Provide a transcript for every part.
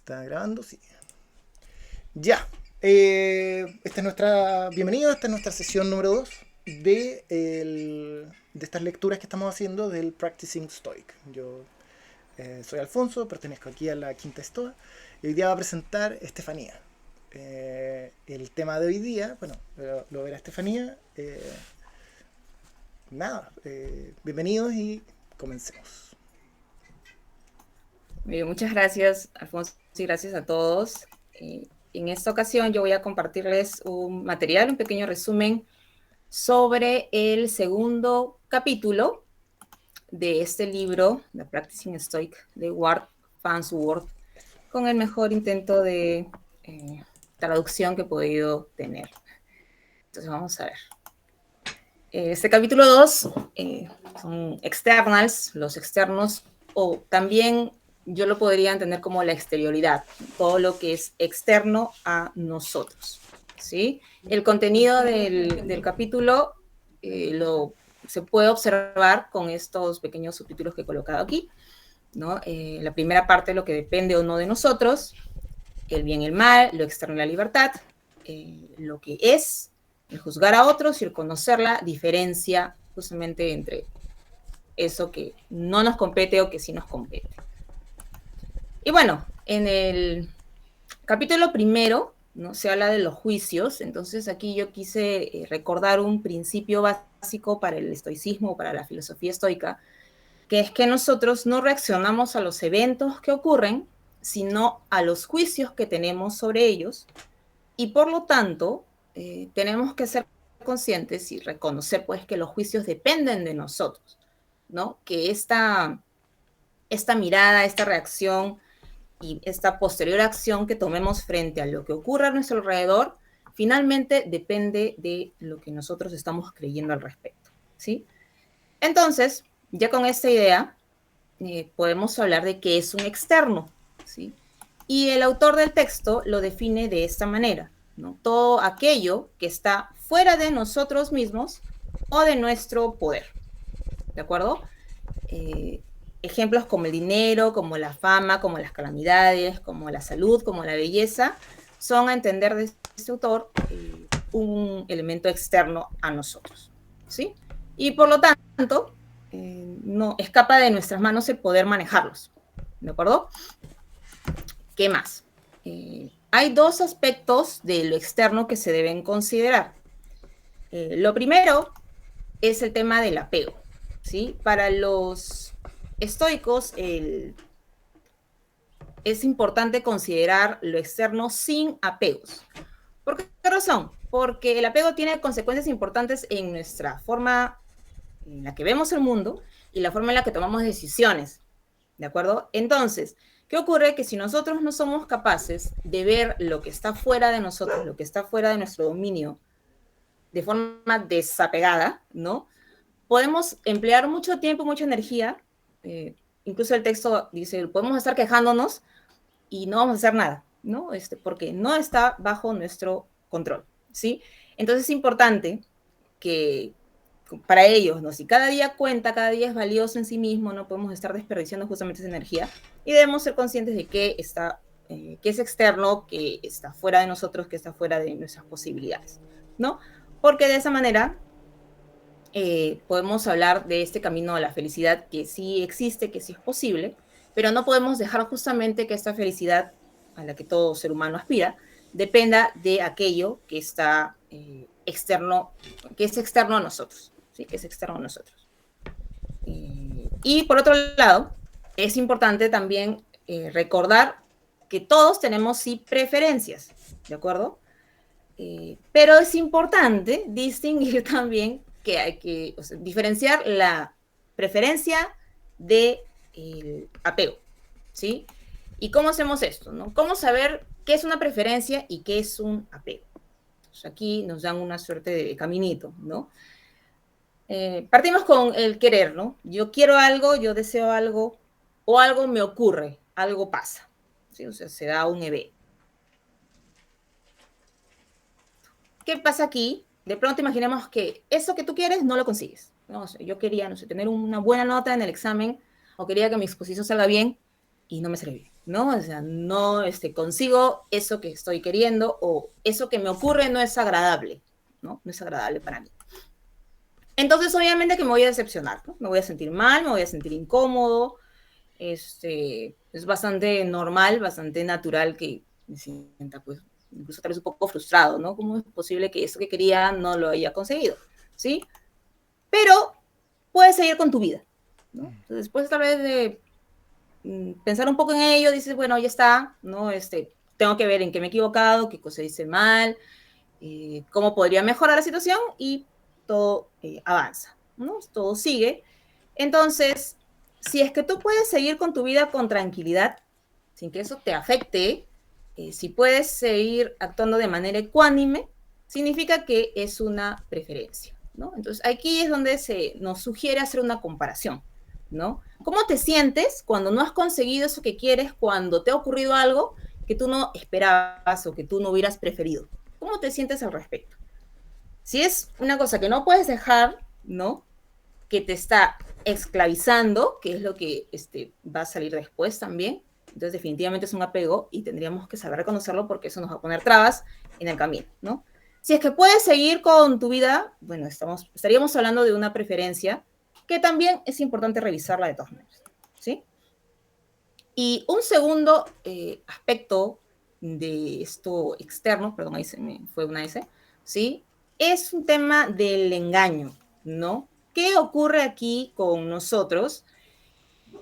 ¿Está grabando? Sí. Ya. Esta es nuestra. Bienvenido, esta es nuestra sesión número 2 de estas lecturas que estamos haciendo del Practicing Stoic. Yo soy Alfonso, pertenezco aquí a la Quinta Estoa y hoy día va a presentar Estefanía. El tema de hoy día, bueno, lo verá Estefanía. Bienvenidos y comencemos. Muchas gracias, Alfonso, y gracias a todos. En esta ocasión yo voy a compartirles un material, un pequeño resumen sobre el segundo capítulo de este libro, The Practicing Stoic, de Ward Farnsworth, con el mejor intento de traducción que he podido tener. Entonces vamos a ver. Este capítulo 2 son externals, los externos, o también yo lo podría entender como la exterioridad, todo lo que es externo a nosotros, ¿sí? El contenido del capítulo se puede observar con estos pequeños subtítulos que he colocado aquí, ¿no? La primera parte, lo que depende o no de nosotros, el bien y el mal, lo externo y la libertad, lo que es, el juzgar a otros y el conocer la diferencia justamente entre eso que no nos compete o que sí nos compete. Y bueno, en el capítulo primero, ¿no? Se habla de los juicios, entonces aquí yo quise recordar un principio básico para el estoicismo o para la filosofía estoica, que es que nosotros no reaccionamos a los eventos que ocurren, sino a los juicios que tenemos sobre ellos, y por lo tanto tenemos que ser conscientes y reconocer pues que los juicios dependen de nosotros, ¿no? Que esta mirada, esta reacción y esta posterior acción que tomemos frente a lo que ocurre a nuestro alrededor, finalmente depende de lo que nosotros estamos creyendo al respecto, ¿sí? Entonces, ya con esta idea, podemos hablar de qué es un externo, ¿sí? Y el autor del texto lo define de esta manera, ¿no? Todo aquello que está fuera de nosotros mismos o de nuestro poder, ¿de acuerdo? Ejemplos como el dinero, como la fama, como las calamidades, como la salud, como la belleza, son a entender de este autor un elemento externo a nosotros, ¿sí? Y por lo tanto, no escapa de nuestras manos el poder manejarlos, ¿de acuerdo? ¿Qué más? Hay dos aspectos de lo externo que se deben considerar. Lo primero es el tema del apego, ¿sí? Para los estoicos, es importante considerar lo externo sin apegos. ¿Por qué razón? Porque el apego tiene consecuencias importantes en nuestra forma en la que vemos el mundo y la forma en la que tomamos decisiones, ¿de acuerdo? Entonces, ¿qué ocurre? Que si nosotros no somos capaces de ver lo que está fuera de nosotros, lo que está fuera de nuestro dominio, de forma desapegada, ¿no? Podemos emplear mucho tiempo, mucha energía, incluso el texto dice, podemos estar quejándonos y no vamos a hacer nada, ¿no? Porque no está bajo nuestro control, ¿sí? Entonces es importante que para ellos, ¿no? Si cada día cuenta, cada día es valioso en sí mismo, no podemos estar desperdiciando justamente esa energía y debemos ser conscientes de que que es externo, que está fuera de nosotros, que está fuera de nuestras posibilidades, ¿no? Porque de esa manera podemos hablar de este camino a la felicidad que sí existe, que sí es posible, pero no podemos dejar justamente que esta felicidad a la que todo ser humano aspira dependa de aquello que está externo, que es externo a nosotros, ¿sí? Que es externo a nosotros. Y por otro lado, es importante también recordar que todos tenemos sí preferencias, ¿de acuerdo? Pero es importante distinguir también que hay que, o sea, diferenciar la preferencia del apego, ¿sí? ¿Y cómo hacemos esto, no? ¿Cómo saber qué es una preferencia y qué es un apego? Entonces aquí nos dan una suerte de caminito, ¿no? Partimos con el querer, ¿no? Yo quiero algo, yo deseo algo, o algo me ocurre, algo pasa, ¿sí? O sea, se da un evento. ¿Qué pasa aquí? De pronto imaginemos que eso que tú quieres no lo consigues. No, o sea, yo quería, no sé, tener una buena nota en el examen o quería que mi exposición salga bien y no me sale bien. ¿no? O sea, no consigo eso que estoy queriendo o eso que me ocurre no es agradable, ¿no? No es agradable para mí. Entonces, obviamente que me voy a decepcionar, ¿no? Me voy a sentir mal, me voy a sentir incómodo. Es bastante normal, bastante natural que me sienta, pues, incluso tal vez un poco frustrado, ¿no? ¿Cómo es posible que eso que quería no lo haya conseguido? ¿Sí? Pero puedes seguir con tu vida, ¿no? Entonces, después tal vez de pensar un poco en ello, dices, bueno, ya está, ¿no? Tengo que ver en qué me he equivocado, qué cosa hice mal, cómo podría mejorar la situación y todo avanza, ¿no? Todo sigue. Entonces, si es que tú puedes seguir con tu vida con tranquilidad, sin que eso te afecte, si puedes seguir actuando de manera ecuánime, significa que es una preferencia, ¿no? Entonces, aquí es donde se nos sugiere hacer una comparación, ¿no? ¿Cómo te sientes cuando no has conseguido eso que quieres, cuando te ha ocurrido algo que tú no esperabas o que tú no hubieras preferido? ¿Cómo te sientes al respecto? Si es una cosa que no puedes dejar, ¿no? Que te está esclavizando, que es lo que va a salir después también. Entonces, definitivamente es un apego y tendríamos que saber reconocerlo porque eso nos va a poner trabas en el camino, ¿no? Si es que puedes seguir con tu vida, bueno, estaríamos hablando de una preferencia que también es importante revisarla de todas maneras, ¿sí? Y un segundo aspecto de esto externo, perdón, ahí se me fue una S, ¿sí? Es un tema del engaño, ¿no? ¿Qué ocurre aquí con nosotros?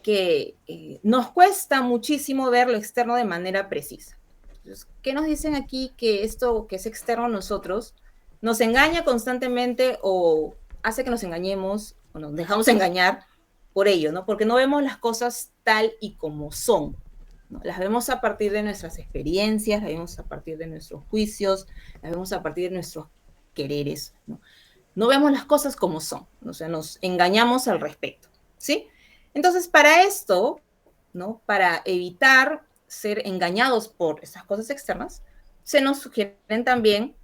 Que nos cuesta muchísimo ver lo externo de manera precisa. Entonces, ¿qué nos dicen aquí? Que esto que es externo a nosotros nos engaña constantemente o hace que nos engañemos o nos dejamos engañar por ello, ¿no? Porque no vemos las cosas tal y como son, ¿no? Las vemos a partir de nuestras experiencias, las vemos a partir de nuestros juicios, las vemos a partir de nuestros quereres, ¿no? No vemos las cosas como son, o sea, nos engañamos al respecto, ¿sí? Entonces, para esto, ¿no? Para evitar ser engañados por estas cosas externas, se nos sugieren también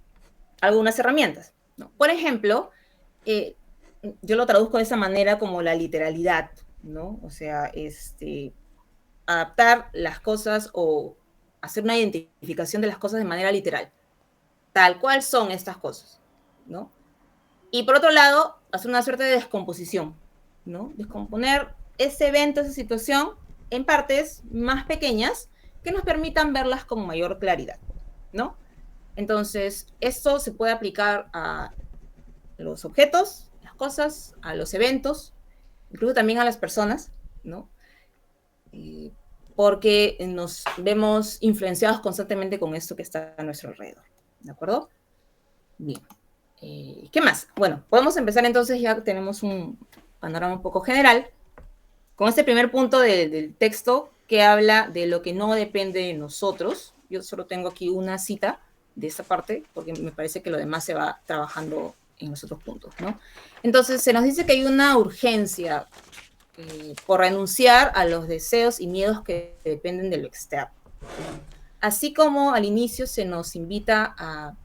algunas herramientas, ¿no? Por ejemplo, eh, yo lo traduzco de esa manera como la literalidad, ¿no? O sea, adaptar las cosas o hacer una identificación de las cosas de manera literal, tal cual son estas cosas, ¿no? Y por otro lado, hacer una suerte de descomposición, ¿no? Descomponer ese evento, esa situación, en partes más pequeñas que nos permitan verlas con mayor claridad, ¿no? Entonces, esto se puede aplicar a los objetos, las cosas, a los eventos, incluso también a las personas, ¿no? Porque nos vemos influenciados constantemente con esto que está a nuestro alrededor, ¿de acuerdo? Bien. ¿Qué más? Bueno, podemos empezar entonces, ya tenemos un panorama un poco general, con este primer punto del texto que habla de lo que no depende de nosotros. Yo solo tengo aquí una cita de esta parte, porque me parece que lo demás se va trabajando en los otros puntos, ¿no? Entonces, se nos dice que hay una urgencia por renunciar a los deseos y miedos que dependen de lo externo. Así como al inicio se nos invita a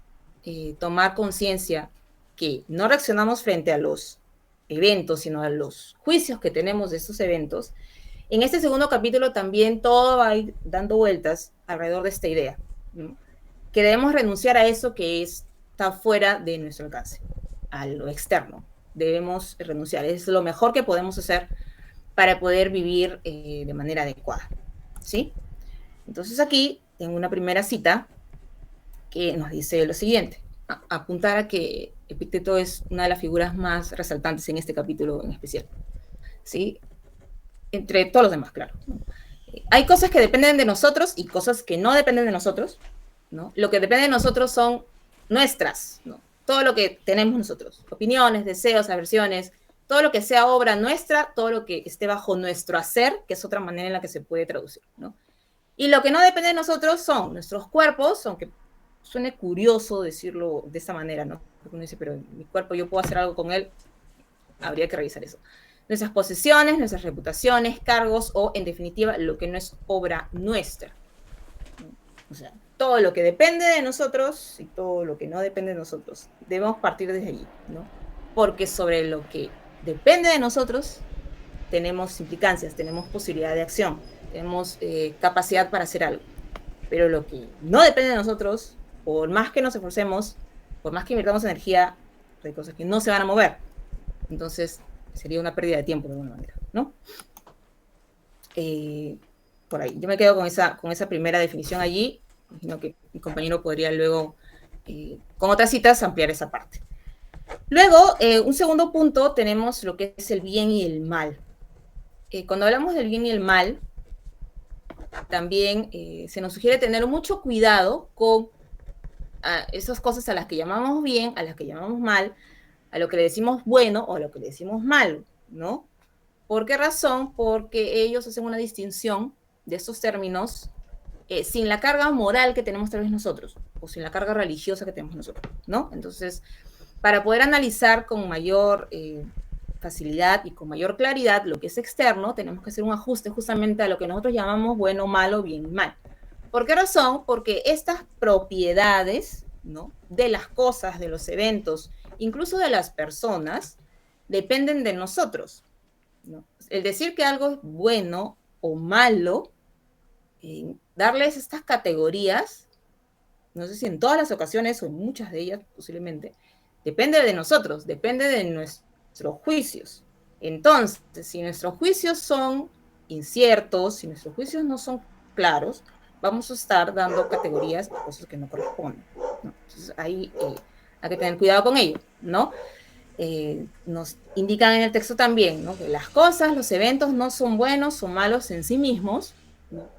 tomar conciencia que no reaccionamos frente a los eventos, sino a los juicios que tenemos de estos eventos, en este segundo capítulo también todo va a ir dando vueltas alrededor de esta idea, ¿no? Que debemos renunciar a eso que está fuera de nuestro alcance, a lo externo. Debemos renunciar, es lo mejor que podemos hacer para poder vivir de manera adecuada, ¿sí? Entonces aquí tengo una primera cita que nos dice lo siguiente. Apuntar a que Epicteto es una de las figuras más resaltantes en este capítulo en especial, ¿sí? Entre todos los demás, claro. Hay cosas que dependen de nosotros y cosas que no dependen de nosotros, ¿no? Lo que depende de nosotros son nuestras, ¿no? Todo lo que tenemos nosotros, opiniones, deseos, aversiones, todo lo que sea obra nuestra, todo lo que esté bajo nuestro hacer, que es otra manera en la que se puede traducir, ¿no? Y lo que no depende de nosotros son nuestros cuerpos, aunque suene curioso decirlo de esta manera, ¿no? Porque uno dice, pero mi cuerpo, yo puedo hacer algo con él, habría que revisar eso. Nuestras posesiones, nuestras reputaciones, cargos o, en definitiva, lo que no es obra nuestra. O sea, todo lo que depende de nosotros y todo lo que no depende de nosotros, debemos partir desde allí, ¿no? Porque sobre lo que depende de nosotros tenemos implicancias, tenemos posibilidad de acción. tenemos capacidad para hacer algo. Pero lo que no depende de nosotros, por más que nos esforcemos, por más que invirtamos energía, hay cosas que no se van a mover. Entonces, sería una pérdida de tiempo de alguna manera, ¿no? Por ahí. Yo me quedo con esa primera definición allí. Imagino que mi compañero podría luego, con otras citas, ampliar esa parte. Luego, un segundo punto, tenemos lo que es el bien y el mal. Cuando hablamos del bien y el mal, también se nos sugiere tener mucho cuidado con esas cosas a las que llamamos bien, a las que llamamos mal, a lo que le decimos bueno o a lo que le decimos malo, ¿no? ¿Por qué razón? Porque ellos hacen una distinción de estos términos sin la carga moral que tenemos tal vez nosotros, o sin la carga religiosa que tenemos nosotros, ¿no? Entonces, para poder analizar con mayor facilidad y con mayor claridad lo que es externo, tenemos que hacer un ajuste justamente a lo que nosotros llamamos bueno, malo, bien y mal. ¿Por qué razón? Porque estas propiedades, ¿no?, de las cosas, de los eventos, incluso de las personas, dependen de nosotros, ¿no? El decir que algo es bueno o malo, darles estas categorías, no sé si en todas las ocasiones o en muchas de ellas posiblemente, depende de nosotros, depende de nuestros juicios. Entonces, si nuestros juicios son inciertos, si nuestros juicios no son claros, vamos a estar dando categorías de cosas que no corresponden, ¿no? Entonces, ahí hay que tener cuidado con ello, ¿no? Nos indican en el texto también, ¿no?, que las cosas, los eventos no son buenos o malos en sí mismos, ¿no?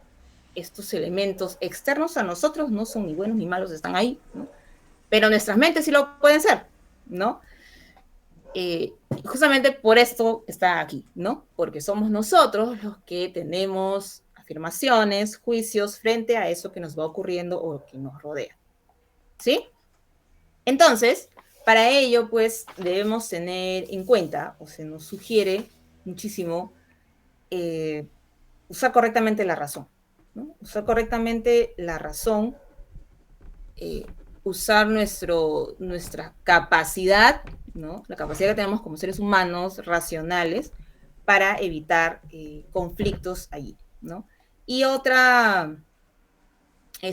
Estos elementos externos a nosotros no son ni buenos ni malos, están ahí, ¿no? Pero nuestras mentes sí lo pueden ser, ¿no? Justamente por esto está aquí, ¿no? Porque somos nosotros los que tenemos afirmaciones, juicios frente a eso que nos va ocurriendo o que nos rodea, ¿sí? Entonces, para ello, pues, debemos tener en cuenta, o se nos sugiere muchísimo, usar correctamente la razón, ¿no? Usar correctamente la razón, usar nuestra capacidad, ¿no?, la capacidad que tenemos como seres humanos racionales para evitar conflictos allí, ¿no? Y otra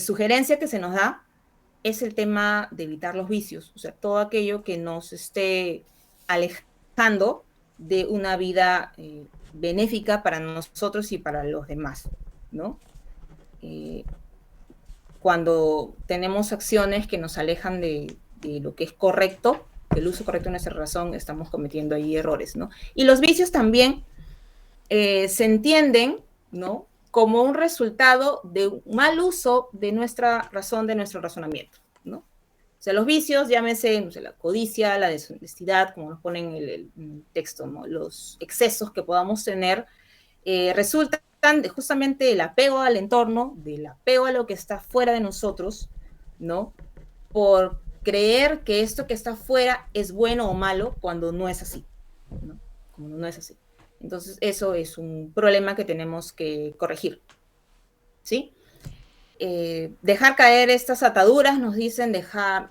sugerencia que se nos da es el tema de evitar los vicios, o sea, todo aquello que nos esté alejando de una vida benéfica para nosotros y para los demás, ¿no? Cuando tenemos acciones que nos alejan de lo que es correcto, del uso correcto de nuestra razón, estamos cometiendo ahí errores, ¿no? Y los vicios también se entienden, ¿no?, como un resultado de un mal uso de nuestra razón, de nuestro razonamiento, ¿no? O sea, los vicios, llámese, no sé, la codicia, la deshonestidad, como nos ponen en el texto, ¿no?, los excesos que podamos tener, resultan de justamente el apego al entorno, del apego a lo que está fuera de nosotros, ¿no? Por creer que esto que está fuera es bueno o malo cuando no es así, ¿no? Cuando no es así. Entonces, eso es un problema que tenemos que corregir, ¿sí? Dejar caer estas ataduras, nos dicen,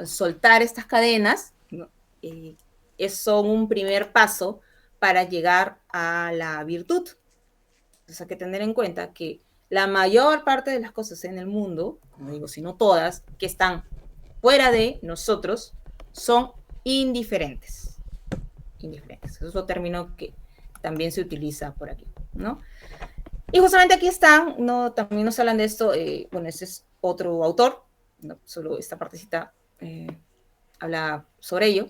soltar estas cadenas, ¿no?, son un primer paso para llegar a la virtud. Entonces hay que tener en cuenta que la mayor parte de las cosas en el mundo, como digo, si no todas, que están fuera de nosotros, son indiferentes. Indiferentes. Eso es otro término que también se utiliza por aquí, ¿no? Y justamente aquí están, ¿no?, también nos hablan de esto, bueno, ese es otro autor, ¿no?, solo esta partecita habla sobre ello,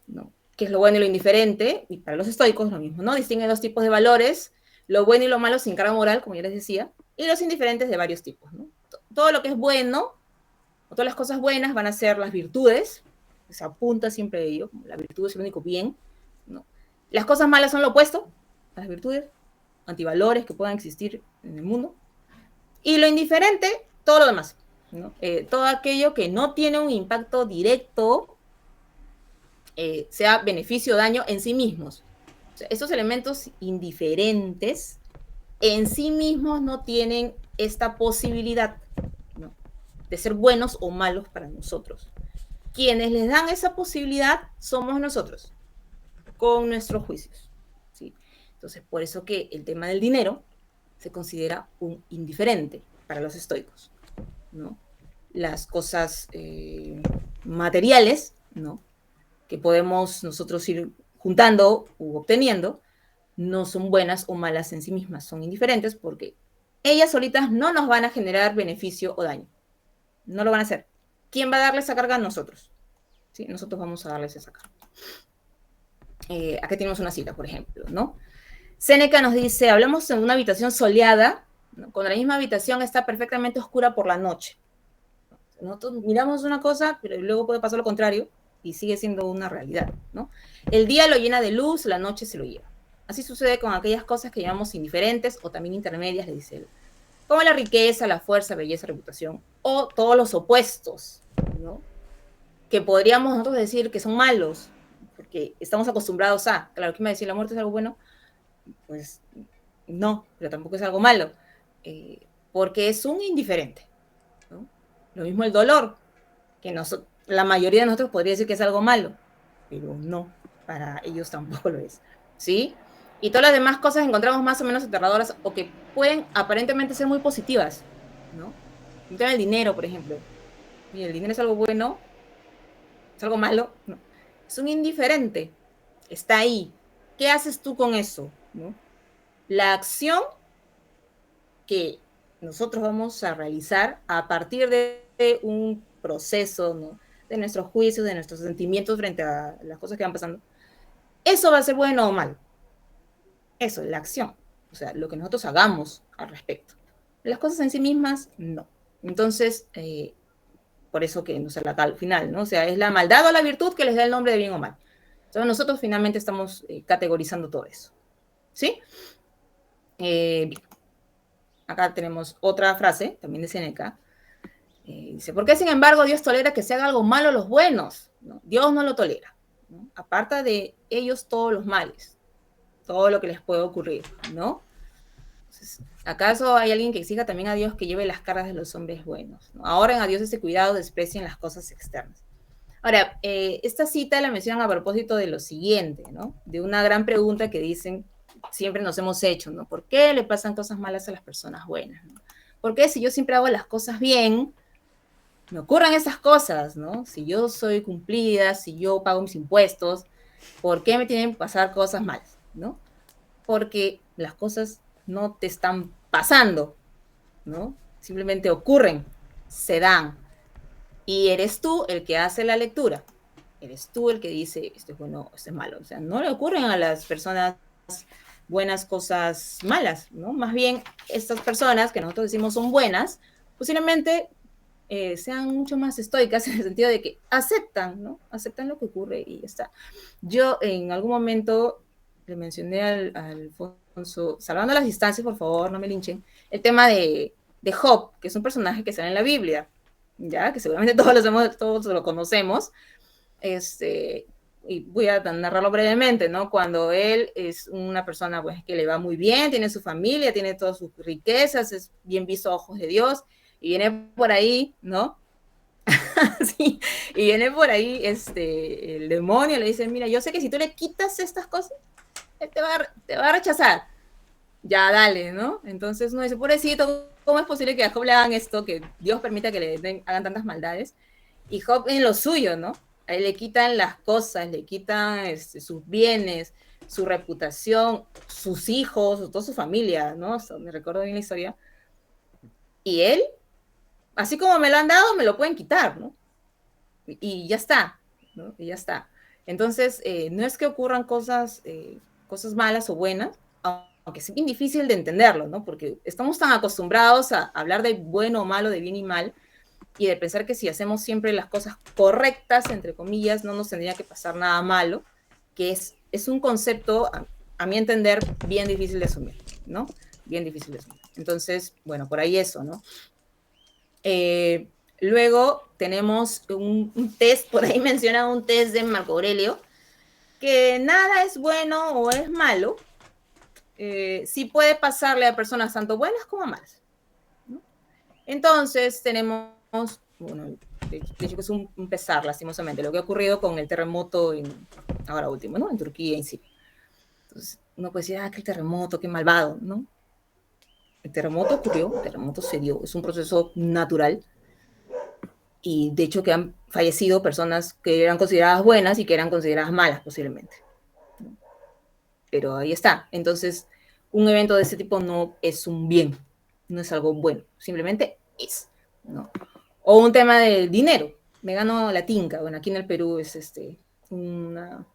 ¿no?, qué es lo bueno y lo indiferente, y para los estoicos lo mismo, ¿no? Distinguen dos tipos de valores, lo bueno y lo malo sin carga moral, como ya les decía, y los indiferentes de varios tipos, ¿no? Todo lo que es bueno, o todas las cosas buenas van a ser las virtudes, se apunta siempre a ello, la virtud es el único bien, ¿no? Las cosas malas son lo opuesto a las virtudes, antivalores que puedan existir en el mundo, y lo indiferente, todo lo demás, ¿no? Todo aquello que no tiene un impacto directo, sea beneficio o daño en sí mismos. O sea, estos elementos indiferentes en sí mismos no tienen esta posibilidad, ¿no?, de ser buenos o malos para nosotros. Quienes les dan esa posibilidad somos nosotros, con nuestros juicios, ¿sí? Entonces, por eso que el tema del dinero se considera un indiferente para los estoicos, ¿no? Las cosas materiales, ¿no?, que podemos nosotros ir juntando u obteniendo, no son buenas o malas en sí mismas, son indiferentes porque ellas solitas no nos van a generar beneficio o daño. No lo van a hacer. ¿Quién va a darle esa carga? Nosotros. ¿Sí? Nosotros vamos a darles esa carga. Acá tenemos una cita, por ejemplo, ¿no? Séneca nos dice, hablamos en una habitación soleada, ¿no?, cuando la misma habitación está perfectamente oscura por la noche. Nosotros miramos una cosa, pero luego puede pasar lo contrario y sigue siendo una realidad, ¿no? El día lo llena de luz, la noche se lo lleva. Así sucede con aquellas cosas que llamamos indiferentes o también intermedias, le dice él, como la riqueza, la fuerza, belleza, reputación, o todos los opuestos, ¿no?, que podríamos nosotros decir que son malos, porque estamos acostumbrados a, claro, ¿qué me decir? ¿La muerte es algo bueno? Pues no, pero tampoco es algo malo, porque es un indiferente, ¿no? Lo mismo el dolor, que la mayoría de nosotros podría decir que es algo malo, pero no, para ellos tampoco lo es, ¿sí? Y todas las demás cosas encontramos más o menos aterradoras o que pueden aparentemente ser muy positivas, ¿no? El dinero, por ejemplo. ¿Y el dinero es algo bueno? ¿Es algo malo? No. Es un indiferente. Está ahí. ¿Qué haces tú con eso? ¿No? La acción que nosotros vamos a realizar a partir de un proceso, ¿no?, de nuestros juicios, de nuestros sentimientos frente a las cosas que van pasando, eso va a ser bueno o malo. Eso, la acción. O sea, lo que nosotros hagamos al respecto. Las cosas en sí mismas, no. Entonces, por eso que nos acá al final, ¿no? O sea, es la maldad o la virtud que les da el nombre de bien o mal. Entonces, nosotros finalmente estamos categorizando todo eso. ¿Sí? Bien. Acá tenemos otra frase, también de Séneca. Dice, ¿por qué sin embargo Dios tolera que se haga algo malo a los buenos? ¿No? Dios no lo tolera, ¿no? Aparta de ellos todos los males, todo lo que les puede ocurrir, ¿no? Entonces, ¿acaso hay alguien que exija también a Dios que lleve las cargas de los hombres buenos, ¿no? Ahorren a Dios ese cuidado, desprecien las cosas externas. Ahora, esta cita la mencionan a propósito de lo siguiente, ¿no? De una gran pregunta que dicen, siempre nos hemos hecho, ¿no? ¿Por qué le pasan cosas malas a las personas buenas, ¿no? ¿Por qué si yo siempre hago las cosas bien, me ocurren esas cosas, ¿no? Si yo soy cumplida, si yo pago mis impuestos, ¿por qué me tienen que pasar cosas malas, ¿no? Porque las cosas no te están pasando, ¿no? Simplemente ocurren, se dan. Y eres tú el que hace la lectura. Eres tú el que dice, esto es bueno, esto es malo. O sea, no le ocurren a las personas buenas cosas malas, ¿no? Más bien, estas personas que nosotros decimos son buenas, posiblemente sean mucho más estoicas en el sentido de que aceptan, ¿no? Aceptan lo que ocurre y ya está. Yo en algún momento le mencioné al Alfonso, salvando las distancias, por favor, no me linchen, el tema de Job, que es un personaje que sale en la Biblia, ya, que seguramente todos lo conocemos, y voy a narrarlo brevemente, ¿no? Cuando él es una persona, pues, que le va muy bien, tiene su familia, tiene todas sus riquezas, es bien visto a ojos de Dios, y viene por ahí, ¿no? Sí, y viene por ahí el demonio, le dice, mira, yo sé que si tú le quitas estas cosas, él te va a rechazar. Ya, dale, ¿no? Entonces uno dice, pobrecito, ¿cómo es posible que a Job le hagan esto, que Dios permita que hagan tantas maldades? Y Job en lo suyo, ¿no? A él le quitan las cosas, le quitan sus bienes, su reputación, sus hijos, toda su familia, ¿no? Me recuerdo bien la historia. Y él, así como me lo han dado, me lo pueden quitar, ¿no? Y ya está, ¿no? Y ya está. Entonces, no es que ocurran cosas malas o buenas, aunque es bien difícil de entenderlo, ¿no? Porque estamos tan acostumbrados a hablar de bueno o malo, de bien y mal, y de pensar que si hacemos siempre las cosas correctas, entre comillas, no nos tendría que pasar nada malo, que es un concepto, a mi entender, bien difícil de asumir, ¿no? Bien difícil de asumir. Entonces, bueno, por ahí eso, ¿no? Luego tenemos un test, por ahí menciona un test de Marco Aurelio, que nada es bueno o es malo, sí puede pasarle a personas tanto buenas como malas, ¿no? Entonces tenemos, bueno, de hecho que es un pesar, lastimosamente, lo que ha ocurrido con el terremoto ahora último, ¿no? En Turquía y en Siria. Entonces uno puede decir, que el terremoto, qué malvado, ¿no? El terremoto ocurrió, el terremoto se dio, es un proceso natural y de hecho que han fallecido personas que eran consideradas buenas y que eran consideradas malas posiblemente. Pero ahí está. Entonces, un evento de ese tipo no es un bien, no es algo bueno, simplemente es, ¿no? O un tema de dinero. Me gano la tinca. Bueno, aquí en el Perú es un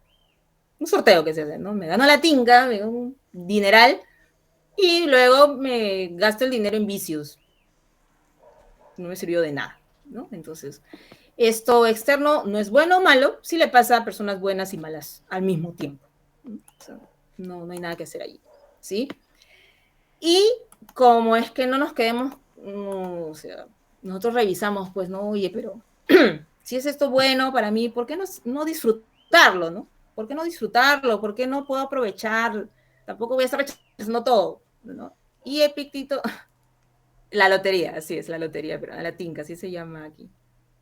sorteo que se hace, ¿no? Me gano la tinca, me gano un dineral y luego me gasto el dinero en vicios. No me sirvió de nada, ¿no? Entonces, esto externo no es bueno o malo si le pasa a personas buenas y malas al mismo tiempo. O sea, no hay nada que hacer allí, ¿sí? Y como es que no nos quedemos, no, o sea, nosotros revisamos, pues, ¿no? Oye, pero si es esto bueno para mí, ¿por qué no disfrutarlo, no? ¿Por qué no disfrutarlo? ¿Por qué no puedo aprovechar? Tampoco voy a estar rechazando todo, ¿no? Y Epictito, la lotería, así es, la lotería, pero la tinca, así se llama aquí.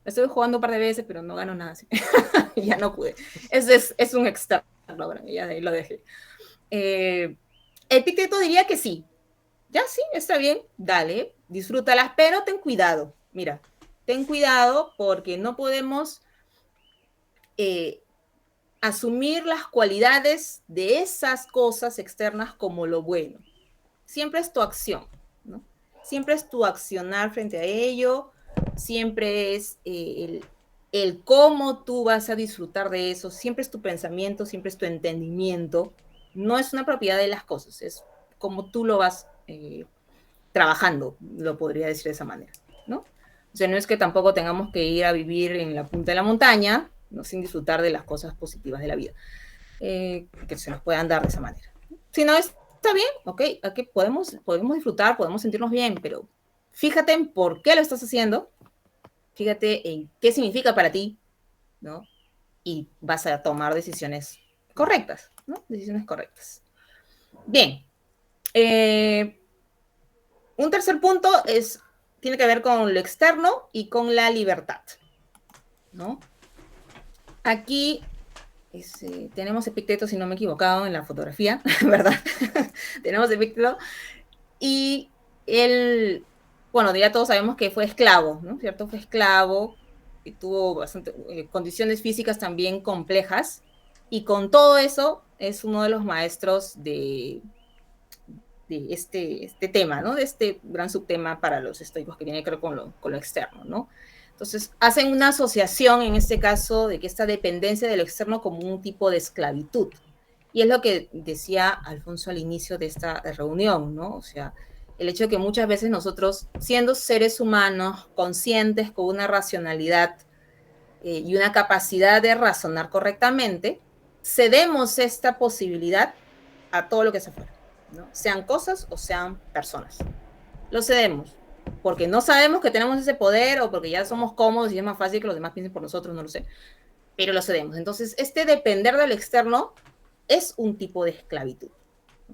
Estuve jugando un par de veces, pero no gano nada así. Ya no pude. Es un externo, ya de ahí lo dejé. Epicteto diría que sí, ya sí, está bien, dale, disfrútalas, pero ten cuidado, mira, ten cuidado porque no podemos eh, asumir las cualidades de esas cosas externas como lo bueno. Siempre es tu acción, ¿no? Siempre es tu accionar frente a ello, siempre es el cómo tú vas a disfrutar de eso, siempre es tu pensamiento, siempre es tu entendimiento, no es una propiedad de las cosas, es como tú lo vas trabajando, lo podría decir de esa manera, ¿no? O sea, no es que tampoco tengamos que ir a vivir en la punta de la montaña, ¿no? Sin disfrutar de las cosas positivas de la vida, que se nos puedan dar de esa manera. Si no, está bien, ok, aquí podemos disfrutar, podemos sentirnos bien, pero fíjate en por qué lo estás haciendo, fíjate en qué significa para ti, ¿no? Y vas a tomar decisiones correctas, ¿no? Decisiones correctas. Bien, un tercer punto tiene que ver con lo externo y con la libertad, ¿no? Aquí tenemos Epicteto, si no me he equivocado, en la fotografía, ¿verdad? Tenemos Epicteto y él, bueno, ya todos sabemos que fue esclavo, ¿no? ¿Cierto? Fue esclavo y tuvo bastante condiciones físicas también complejas y con todo eso es uno de los maestros de este tema, ¿no? De este gran subtema para los estoicos que tiene que ver con lo externo, ¿no? Entonces, hacen una asociación en este caso de que esta dependencia de lo externo como un tipo de esclavitud. Y es lo que decía Alfonso al inicio de esta reunión, ¿no? O sea, el hecho de que muchas veces nosotros, siendo seres humanos, conscientes, con una racionalidad y una capacidad de razonar correctamente, cedemos esta posibilidad a todo lo que se afuera, ¿no? Sean cosas o sean personas. Lo cedemos porque no sabemos que tenemos ese poder o porque ya somos cómodos y es más fácil que los demás piensen por nosotros, no lo sé, pero lo cedemos. Entonces, este depender del externo es un tipo de esclavitud,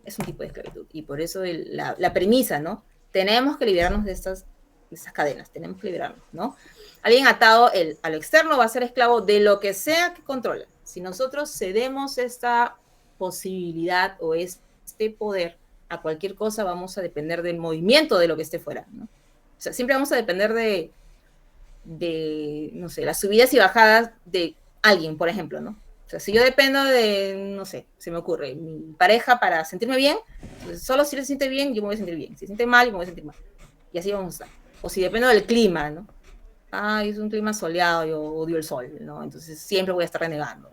es un tipo de esclavitud y por eso la premisa, ¿no? Tenemos que liberarnos de estas cadenas, tenemos que liberarnos, ¿no? Alguien atado a lo externo va a ser esclavo de lo que sea que controla. Si nosotros cedemos esta posibilidad o este poder a cualquier cosa, vamos a depender del movimiento de lo que esté fuera, ¿no? O sea, siempre vamos a depender no sé, las subidas y bajadas de alguien, por ejemplo, ¿no? O sea, si yo dependo de, no sé, se me ocurre, mi pareja para sentirme bien, pues solo si le siente bien, yo me voy a sentir bien. Si se siente mal, yo me voy a sentir mal. Y así vamos a estar. O si dependo del clima, ¿no? Es un clima soleado, yo odio el sol, ¿no? Entonces siempre voy a estar renegando.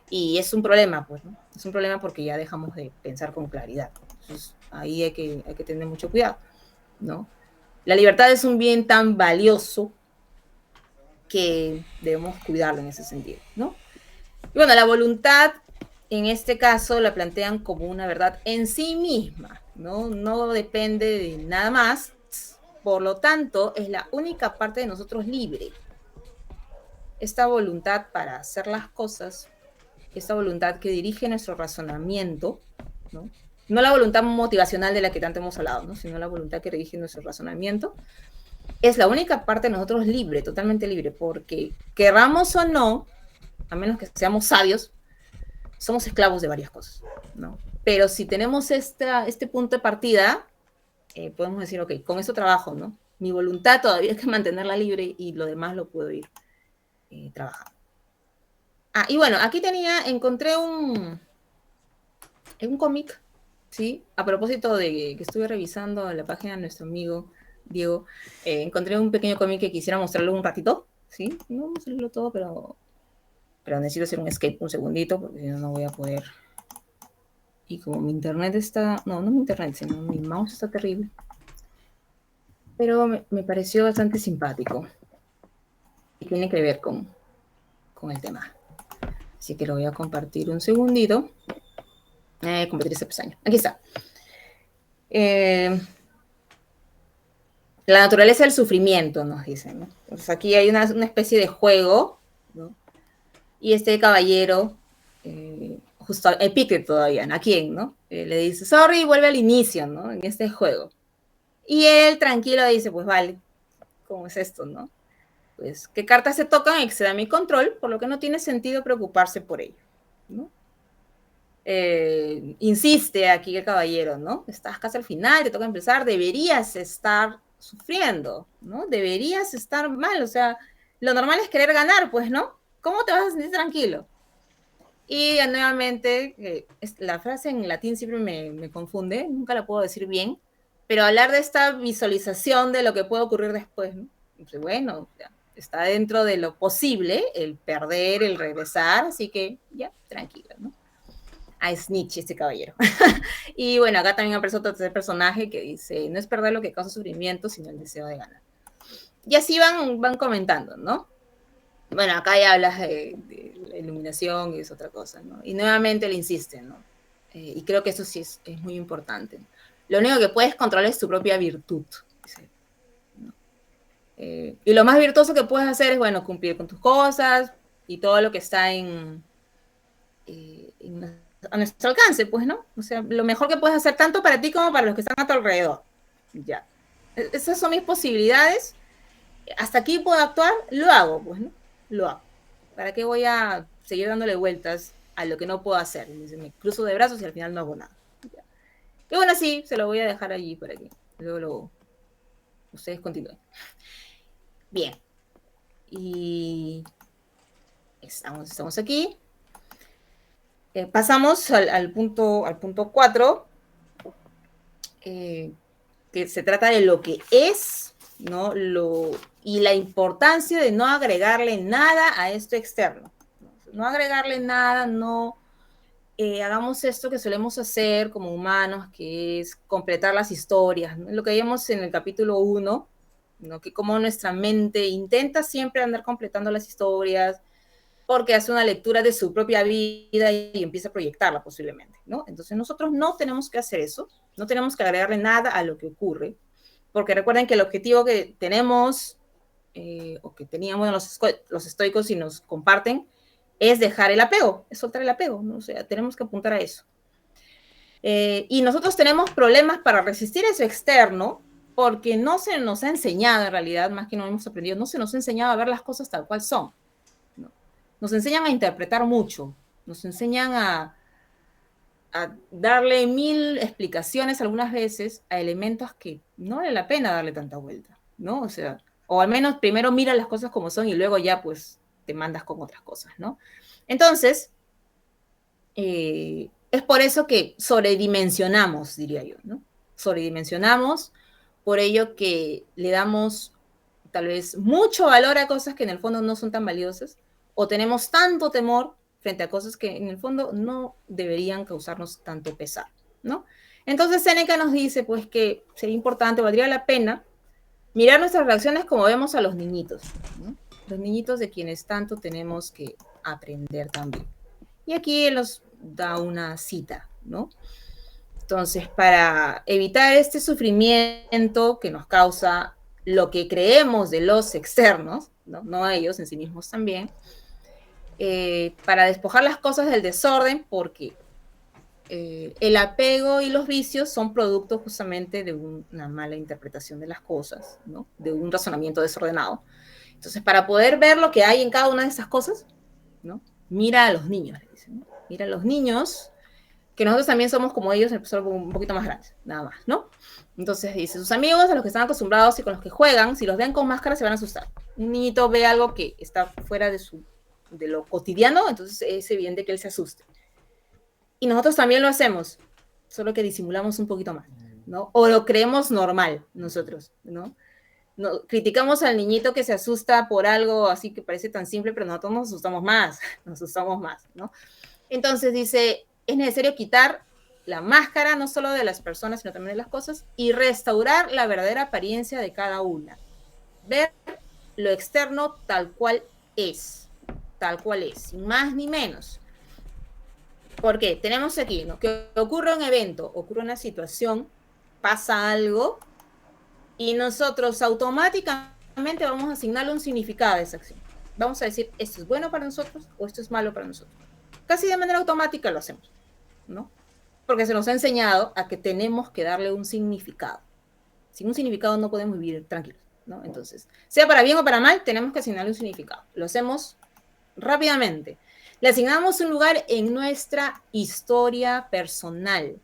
Y es un problema, pues, ¿no? Es un problema porque ya dejamos de pensar con claridad. Entonces ahí hay que tener mucho cuidado, ¿no? La libertad es un bien tan valioso que debemos cuidarlo en ese sentido, ¿no? Y bueno, la voluntad en este caso la plantean como una verdad en sí misma, ¿no? No depende de nada más, por lo tanto, es la única parte de nosotros libre. Esta voluntad para hacer las cosas, esta voluntad que dirige nuestro razonamiento, ¿no? No la voluntad motivacional de la que tanto hemos hablado, ¿no? Sino la voluntad que dirige nuestro razonamiento, es la única parte de nosotros libre, totalmente libre, porque querramos o no, a menos que seamos sabios, somos esclavos de varias cosas, ¿no? Pero si tenemos este punto de partida, podemos decir, ok, con esto trabajo, ¿no? Mi voluntad todavía es que mantenerla libre y lo demás lo puedo ir trabajando. Ah, y bueno, aquí encontré un cómic, ¿sí? A propósito de que estuve revisando la página de nuestro amigo Diego, encontré un pequeño cómic que quisiera mostrarlo un ratito, ¿sí? No vamos a leerlo todo, pero necesito hacer un escape un segundito, porque si no, no voy a poder. Y como mi internet está, no mi internet, sino mi mouse está terrible. Pero me pareció bastante simpático. Y tiene que ver con el tema. Así que lo voy a compartir un segundito. Compartir esta pestaña. Aquí está. La naturaleza del sufrimiento, nos dicen, ¿no? Entonces aquí hay una especie de juego, ¿no? Y este caballero, justo Epicteto todavía, ¿no? ¿A quién, no? Le dice, sorry, vuelve al inicio, ¿no? En este juego. Y él tranquilo dice, pues vale, ¿cómo es esto, no? Pues, ¿qué cartas se tocan? Exceda mi control, por lo que no tiene sentido preocuparse por ello, ¿no? Insiste aquí el caballero, ¿no? Estás casi al final, te toca empezar, deberías estar sufriendo, ¿no? Deberías estar mal, o sea, lo normal es querer ganar, pues, ¿no? ¿Cómo te vas a sentir tranquilo? Y nuevamente, la frase en latín siempre me confunde, nunca la puedo decir bien, pero hablar de esta visualización de lo que puede ocurrir después, ¿no? Entonces, bueno, ya, está dentro de lo posible el perder, el regresar, así que ya, tranquilo, ¿no? Es Nietzsche este caballero. Y bueno, acá también aparece otro tercer personaje que dice, no es perder lo que causa sufrimiento, sino el deseo de ganar. Y así van comentando, ¿no? Bueno, acá ya hablas de la iluminación y es otra cosa, ¿no? Y nuevamente le insisten, ¿no? Y creo que eso sí es muy importante. Lo único que puedes controlar es tu propia virtud. Dice, ¿no? Y lo más virtuoso que puedes hacer es, bueno, cumplir con tus cosas y todo lo que está a nuestro alcance, pues, ¿no? O sea, lo mejor que puedes hacer tanto para ti como para los que están a tu alrededor. Ya. Esas son mis posibilidades. Hasta aquí puedo actuar, lo hago, pues, ¿no? Lo hago. ¿Para qué voy a seguir dándole vueltas a lo que no puedo hacer? Me cruzo de brazos y al final no hago nada. Ya. Y bueno, sí, se lo voy a dejar allí para que luego ustedes continúen. Bien. Y estamos aquí. Pasamos al punto 4, que se trata de lo que es, ¿no? Y la importancia de no agregarle nada a esto externo. No agregarle nada, no hagamos esto que solemos hacer como humanos, que es completar las historias, ¿no? Lo que vimos en el capítulo 1, ¿no? Que como nuestra mente intenta siempre andar completando las historias, porque hace una lectura de su propia vida y empieza a proyectarla posiblemente, ¿no? Entonces nosotros no tenemos que hacer eso, no tenemos que agregarle nada a lo que ocurre, porque recuerden que el objetivo que tenemos, o que teníamos los estoicos y nos comparten, es dejar el apego, es soltar el apego, ¿no? O sea, tenemos que apuntar a eso. Y nosotros tenemos problemas para resistir eso externo, porque no se nos ha enseñado en realidad, más que no hemos aprendido, no se nos ha enseñado a ver las cosas tal cual son. Nos enseñan a interpretar mucho, nos enseñan a darle 1000 explicaciones algunas veces a elementos que no vale la pena darle tanta vuelta, ¿no? O sea, o al menos primero mira las cosas como son y luego ya pues te mandas con otras cosas, ¿no? Entonces, es por eso que sobredimensionamos, diría yo, ¿no? Sobredimensionamos, por ello que le damos tal vez mucho valor a cosas que en el fondo no son tan valiosas, o tenemos tanto temor frente a cosas que en el fondo no deberían causarnos tanto pesar, ¿no? Entonces Séneca nos dice pues que sería importante, valdría la pena mirar nuestras reacciones como vemos a los niñitos, ¿no? Los niñitos de quienes tanto tenemos que aprender también. Y aquí él nos da una cita, ¿no? Entonces, para evitar este sufrimiento que nos causa lo que creemos de los externos, no ellos en sí mismos también, para despojar las cosas del desorden, porque el apego y los vicios son producto justamente de una mala interpretación de las cosas, ¿no? De un razonamiento desordenado. Entonces, para poder ver lo que hay en cada una de esas cosas, ¿no? Mira a los niños, le dicen, ¿no? Mira a los niños que nosotros también somos como ellos, solo un poquito más grandes, nada más, ¿no? Entonces dice, sus amigos, a los que están acostumbrados y con los que juegan, si los ven con máscara se van a asustar. Un niñito ve algo que está fuera de lo cotidiano, entonces es evidente que él se asuste. Y nosotros también lo hacemos, solo que disimulamos un poquito más, ¿no? O lo creemos normal nosotros, ¿no? No, criticamos al niñito que se asusta por algo así que parece tan simple, pero nosotros nos asustamos más, ¿no? Entonces dice, es necesario quitar la máscara no solo de las personas, sino también de las cosas, y restaurar la verdadera apariencia de cada una. Ver lo externo tal cual es, sin más ni menos. Porque tenemos aquí, ¿no? Que ocurre un evento, ocurre una situación, pasa algo, y nosotros automáticamente vamos a asignarle un significado a esa acción. Vamos a decir, esto es bueno para nosotros o esto es malo para nosotros. Casi de manera automática lo hacemos, ¿no? Porque se nos ha enseñado a que tenemos que darle un significado. Sin un significado no podemos vivir tranquilos, ¿no? Entonces, sea para bien o para mal, tenemos que asignarle un significado. Lo hacemos rápidamente. Le asignamos un lugar en nuestra historia personal.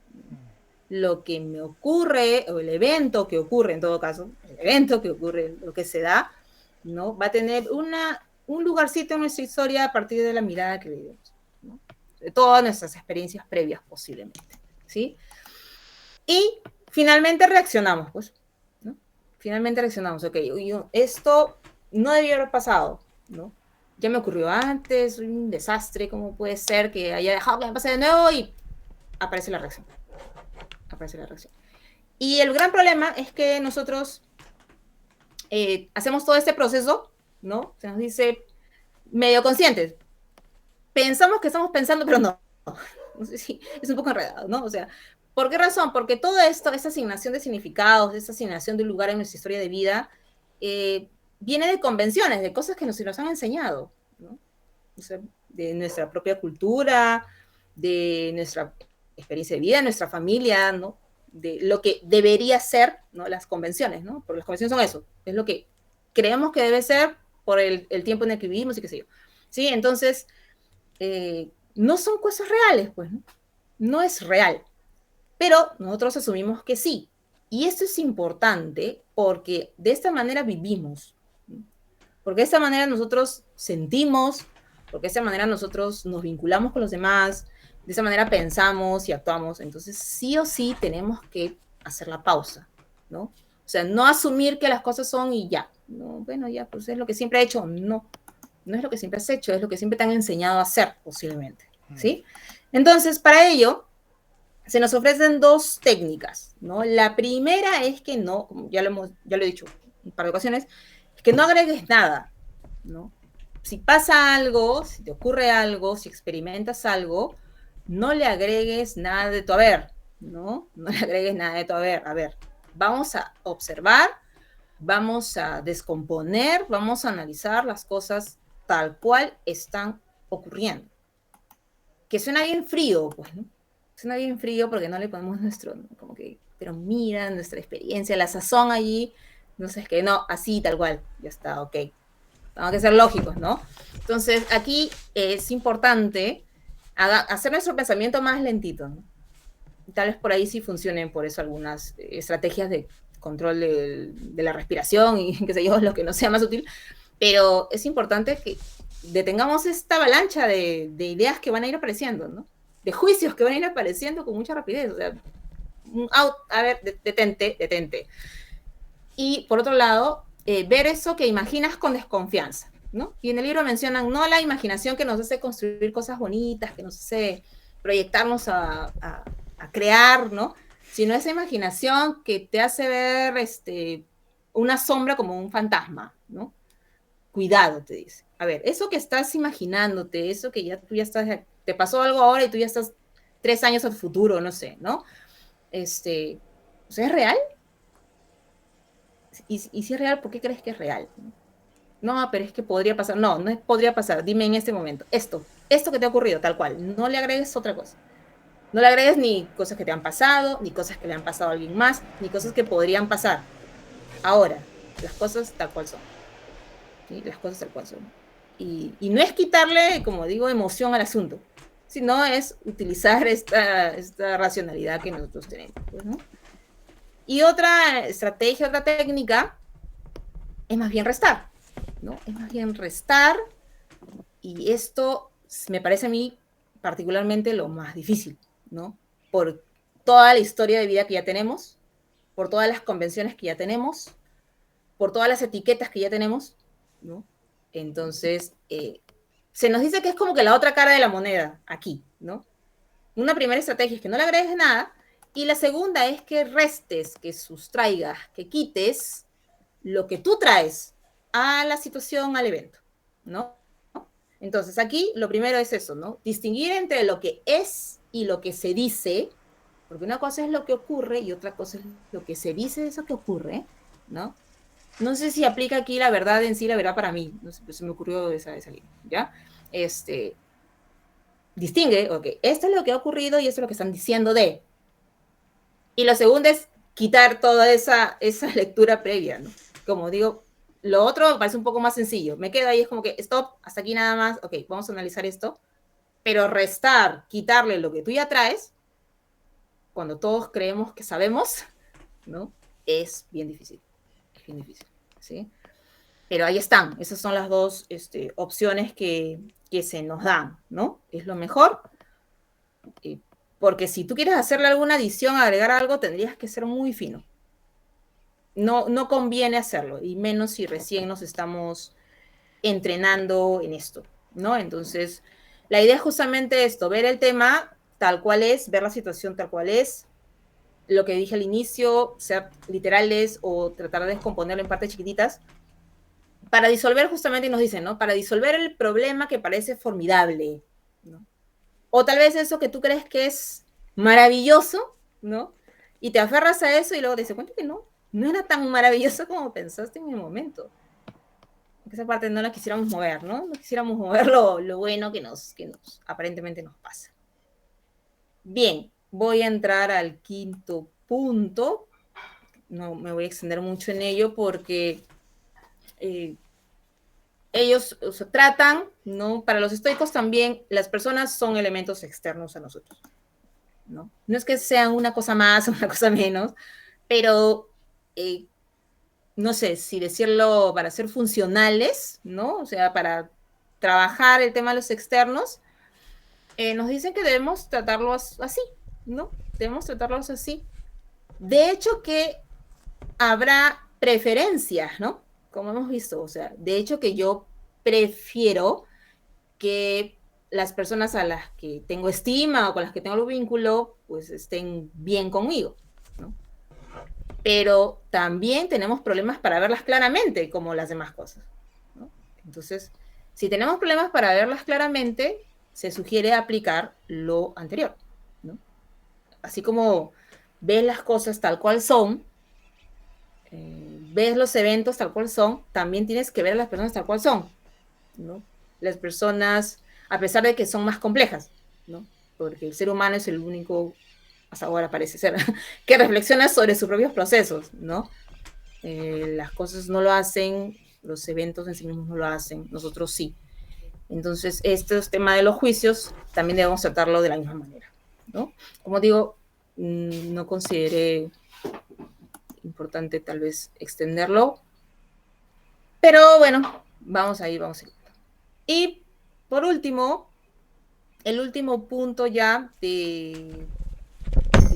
Lo que me ocurre, o el evento que ocurre en todo caso, el evento que ocurre, lo que se da, ¿no? Va a tener un lugarcito en nuestra historia a partir de la mirada que le demos, ¿no? De todas nuestras experiencias previas posiblemente, ¿sí? Y finalmente reaccionamos, pues, ¿no? Finalmente reaccionamos, ok, esto no debió haber pasado, ¿no? Ya me ocurrió antes, un desastre, ¿cómo puede ser que haya dejado que me pase de nuevo? Y aparece la reacción. Y el gran problema es que nosotros hacemos todo este proceso, ¿no? Se nos dice medio conscientes. Pensamos que estamos pensando, pero no. No sé si es un poco enredado, ¿no? O sea, ¿por qué razón? Porque todo esto, esta asignación de significados, esta asignación de un lugar en nuestra historia de vida, viene de convenciones, de cosas que nos han enseñado, ¿no? O sea, de nuestra propia cultura, de nuestra experiencia de vida, nuestra familia, ¿no? De lo que debería ser, ¿no? Las convenciones, ¿no? Porque las convenciones son eso, es lo que creemos que debe ser por el tiempo en el que vivimos y qué sé yo. ¿Sí? Entonces, no son cosas reales, pues, ¿no? No es real. Pero nosotros asumimos que sí. Y esto es importante porque de esta manera vivimos, ¿no? Porque de esta manera nosotros sentimos, porque de esta manera nosotros nos vinculamos con los demás, de esa manera pensamos y actuamos. Entonces, sí o sí tenemos que hacer la pausa, ¿no? O sea, no asumir que las cosas son y ya. No, bueno, ya, pues es lo que siempre he hecho. No, no es lo que siempre has hecho, es lo que siempre te han enseñado a hacer, posiblemente, ¿sí? Entonces, para ello, se nos ofrecen dos técnicas, ¿no? La primera es que no, como ya lo he dicho un par de ocasiones, que no agregues nada, ¿no? Si pasa algo, si te ocurre algo, si experimentas algo, no le agregues nada de tu haber, ¿no? No le agregues nada de tu haber. A ver, vamos a observar, vamos a descomponer, vamos a analizar las cosas tal cual están ocurriendo. Que suena bien frío, pues, ¿no? Suena bien frío porque no le ponemos nuestro, como que, pero mira, nuestra experiencia, la sazón allí, no sé, es que no, así, tal cual, ya está, ok. Tenemos que ser lógicos, ¿no? Entonces, aquí es importante hacer nuestro pensamiento más lentito, ¿no? Tal vez por ahí sí funcionen por eso algunas estrategias de control de la respiración y qué sé yo, lo que no sea más útil, pero es importante que detengamos esta avalancha de ideas que van a ir apareciendo, ¿no? De juicios que van a ir apareciendo con mucha rapidez, o sea, a ver, detente. Y por otro lado, ver eso que imaginas con desconfianza, ¿no? Y en el libro mencionan no la imaginación que nos hace construir cosas bonitas, que nos hace proyectarnos a crear, ¿no? Sino esa imaginación que te hace ver una sombra como un fantasma, ¿no? Cuidado, te dice. A ver, eso que estás imaginándote, eso que tú ya estás, te pasó algo ahora y tú ya estás 3 años al futuro, no sé, ¿no? O sea, ¿es real? Y si es real, ¿por qué crees que es real? No, pero es que podría pasar. No, no podría pasar. Dime en este momento. Esto que te ha ocurrido, tal cual. No le agregues otra cosa. No le agregues ni cosas que te han pasado, ni cosas que le han pasado a alguien más, ni cosas que podrían pasar. Ahora, las cosas tal cual son. ¿Sí? Las cosas tal cual son. Y no es quitarle, como digo, emoción al asunto, sino es utilizar esta racionalidad que nosotros tenemos, pues, ¿no? Y otra estrategia, otra técnica, es más bien restar, ¿no? Es más bien restar, y esto me parece a mí particularmente lo más difícil, ¿no? Por toda la historia de vida que ya tenemos, por todas las convenciones que ya tenemos, por todas las etiquetas que ya tenemos, ¿no? Entonces, se nos dice que es como que la otra cara de la moneda aquí, ¿no? Una primera estrategia es que no le agregues nada, y la segunda es que restes, que sustraigas, que quites lo que tú traes a la situación, al evento, ¿no? Entonces, aquí lo primero es eso, ¿no? Distinguir entre lo que es y lo que se dice, porque una cosa es lo que ocurre y otra cosa es lo que se dice de eso que ocurre, ¿no? No sé si aplica aquí la verdad en sí, la verdad para mí, no sé, pues se me ocurrió esa línea, ¿ya? Distingue, ok, esto es lo que ha ocurrido y esto es lo que están diciendo de. Y lo segundo es quitar toda esa lectura previa, ¿no? Como digo, lo otro me parece un poco más sencillo. Me queda ahí, es como que, stop, hasta aquí nada más, ok, vamos a analizar esto. Pero restar, quitarle lo que tú ya traes, cuando todos creemos que sabemos, ¿no? Es bien difícil. Es bien difícil, ¿sí? Pero ahí están, esas son las dos opciones que se nos dan, ¿no? Es lo mejor, porque si tú quieres hacerle alguna adición, agregar algo, tendrías que ser muy fino. No conviene hacerlo, y menos si recién nos estamos entrenando en esto, ¿no? Entonces, la idea es justamente esto, ver el tema tal cual es, ver la situación tal cual es, lo que dije al inicio, ser literales o tratar de descomponerlo en partes chiquititas, para disolver justamente, nos dicen, ¿no? Para disolver el problema que parece formidable, ¿no? O tal vez eso que tú crees que es maravilloso, ¿no? Y te aferras a eso y luego te das cuenta que no era tan maravilloso como pensaste en el momento. Esa parte no la quisiéramos mover, ¿no? No quisiéramos mover lo bueno que nos aparentemente nos pasa. Bien, voy a entrar al quinto punto. No me voy a extender mucho en ello porque ellos, o sea, tratan, ¿no? Para los estoicos también, las personas son elementos externos a nosotros, ¿no? No es que sean una cosa más o una cosa menos, pero no sé si decirlo, para ser funcionales, ¿no? O sea, para trabajar el tema de los externos, nos dicen que debemos tratarlos así, ¿no? Debemos tratarlos así. De hecho que habrá preferencias, ¿no? Como hemos visto, o sea, de hecho que yo prefiero que las personas a las que tengo estima o con las que tengo un vínculo, pues estén bien conmigo, ¿no? Pero también tenemos problemas para verlas claramente, como las demás cosas, ¿no? Entonces, si tenemos problemas para verlas claramente, se sugiere aplicar lo anterior, ¿no? Así como ves las cosas tal cual son, ves los eventos tal cual son, también tienes que ver a las personas tal cual son, ¿no? Las personas, a pesar de que son más complejas, ¿no? Porque el ser humano es el único, hasta ahora parece ser, que reflexiona sobre sus propios procesos, ¿no? Las cosas no lo hacen, los eventos en sí mismos no lo hacen, nosotros sí. Entonces, este tema de los juicios también debemos tratarlo de la misma manera, ¿no? Como digo, no consideré importante tal vez extenderlo, pero bueno, vamos a ir. Y por último, el último punto ya de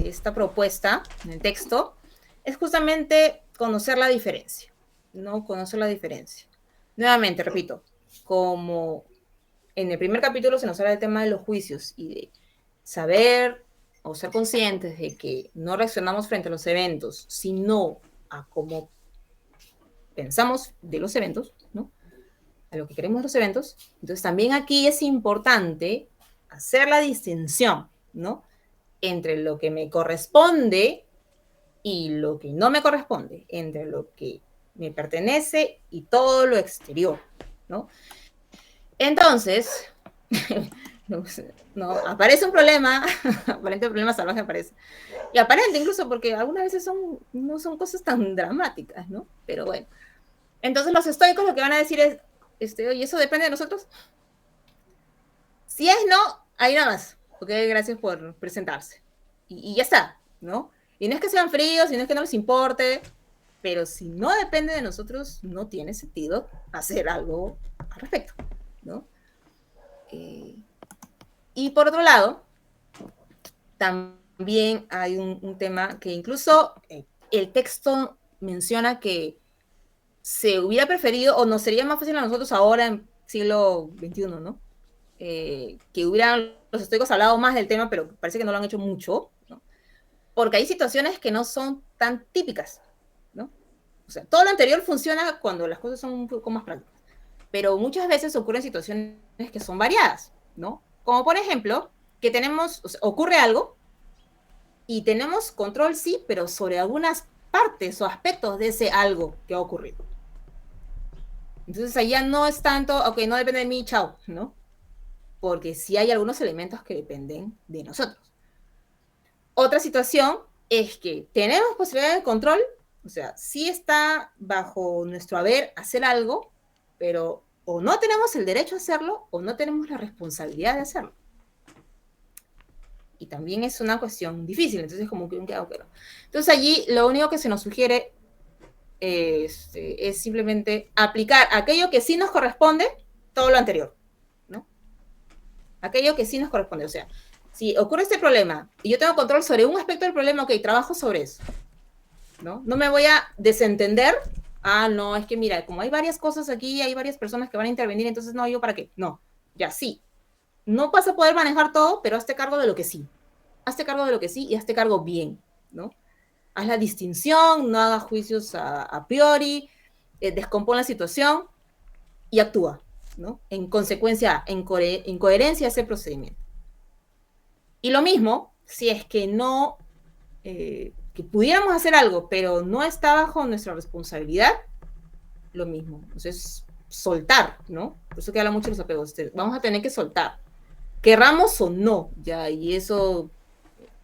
esta propuesta en el texto es justamente conocer la diferencia, ¿no? Conocer la diferencia. Nuevamente, repito, como en el primer capítulo se nos habla del tema de los juicios y de saber o ser conscientes de que no reaccionamos frente a los eventos, sino a cómo pensamos de los eventos, ¿no? A lo que queremos de los eventos. Entonces también aquí es importante hacer la distinción, ¿no? Entre lo que me corresponde y lo que no me corresponde, entre lo que me pertenece y todo lo exterior, ¿no? Entonces, no, aparece un problema, aparente problema salvaje aparece. Y aparente incluso porque algunas veces no son cosas tan dramáticas, ¿no? Pero bueno. Entonces los estoicos lo que van a decir es, oye, ¿eso depende de nosotros? Si es no, Ahí nada más. Ok, gracias por presentarse. Y ya está, ¿no? Y no es que sean fríos, y no es que no les importe, pero si no depende de nosotros, no tiene sentido hacer algo al respecto, ¿no? Eh, y por otro lado, también hay un tema que incluso el texto menciona que se hubiera preferido, o nos sería más fácil a nosotros ahora en siglo XXI, ¿no? Que hubieran los estoicos hablado más del tema, pero parece que no lo han hecho mucho, ¿no? Porque hay situaciones que no son tan típicas, ¿no? O sea, todo lo anterior funciona cuando las cosas son un poco más prácticas, pero muchas veces ocurren situaciones que son variadas, ¿no? Como por ejemplo, que tenemos, o sea, ocurre algo y tenemos control, sí, pero sobre algunas partes o aspectos de ese algo que ha ocurrido. Entonces allá no es tanto, ok, no depende de mí, chao, ¿no? Porque sí hay algunos elementos que dependen de nosotros. Otra situación es que tenemos posibilidad de control, o sea, sí está bajo nuestro haber hacer algo, pero o no tenemos el derecho a hacerlo o no tenemos la responsabilidad de hacerlo. Y también es una cuestión difícil, entonces como que un quedado pero. Entonces allí lo único que se nos sugiere es simplemente aplicar aquello que sí nos corresponde, todo lo anterior, ¿no? Aquello que sí nos corresponde, o sea, si ocurre este problema y yo tengo control sobre un aspecto del problema, ok, trabajo sobre eso, ¿no? No me voy a desentender, no, es que mira, como hay varias cosas aquí, hay varias personas que van a intervenir, entonces no, ¿yo para qué? No, ya sí. No vas a poder manejar todo, pero hazte cargo de lo que sí. Hazte cargo de lo que sí y hazte cargo bien, ¿no? Haz la distinción, no hagas juicios a priori, descompón la situación y actúa, ¿no? En consecuencia, en coherencia a ese procedimiento. Y lo mismo, si es que no, que pudiéramos hacer algo, pero no está bajo nuestra responsabilidad, lo mismo. Entonces, soltar, ¿no? Por eso que habla mucho los apegos. Vamos a tener que soltar, querramos o no, ya, y eso,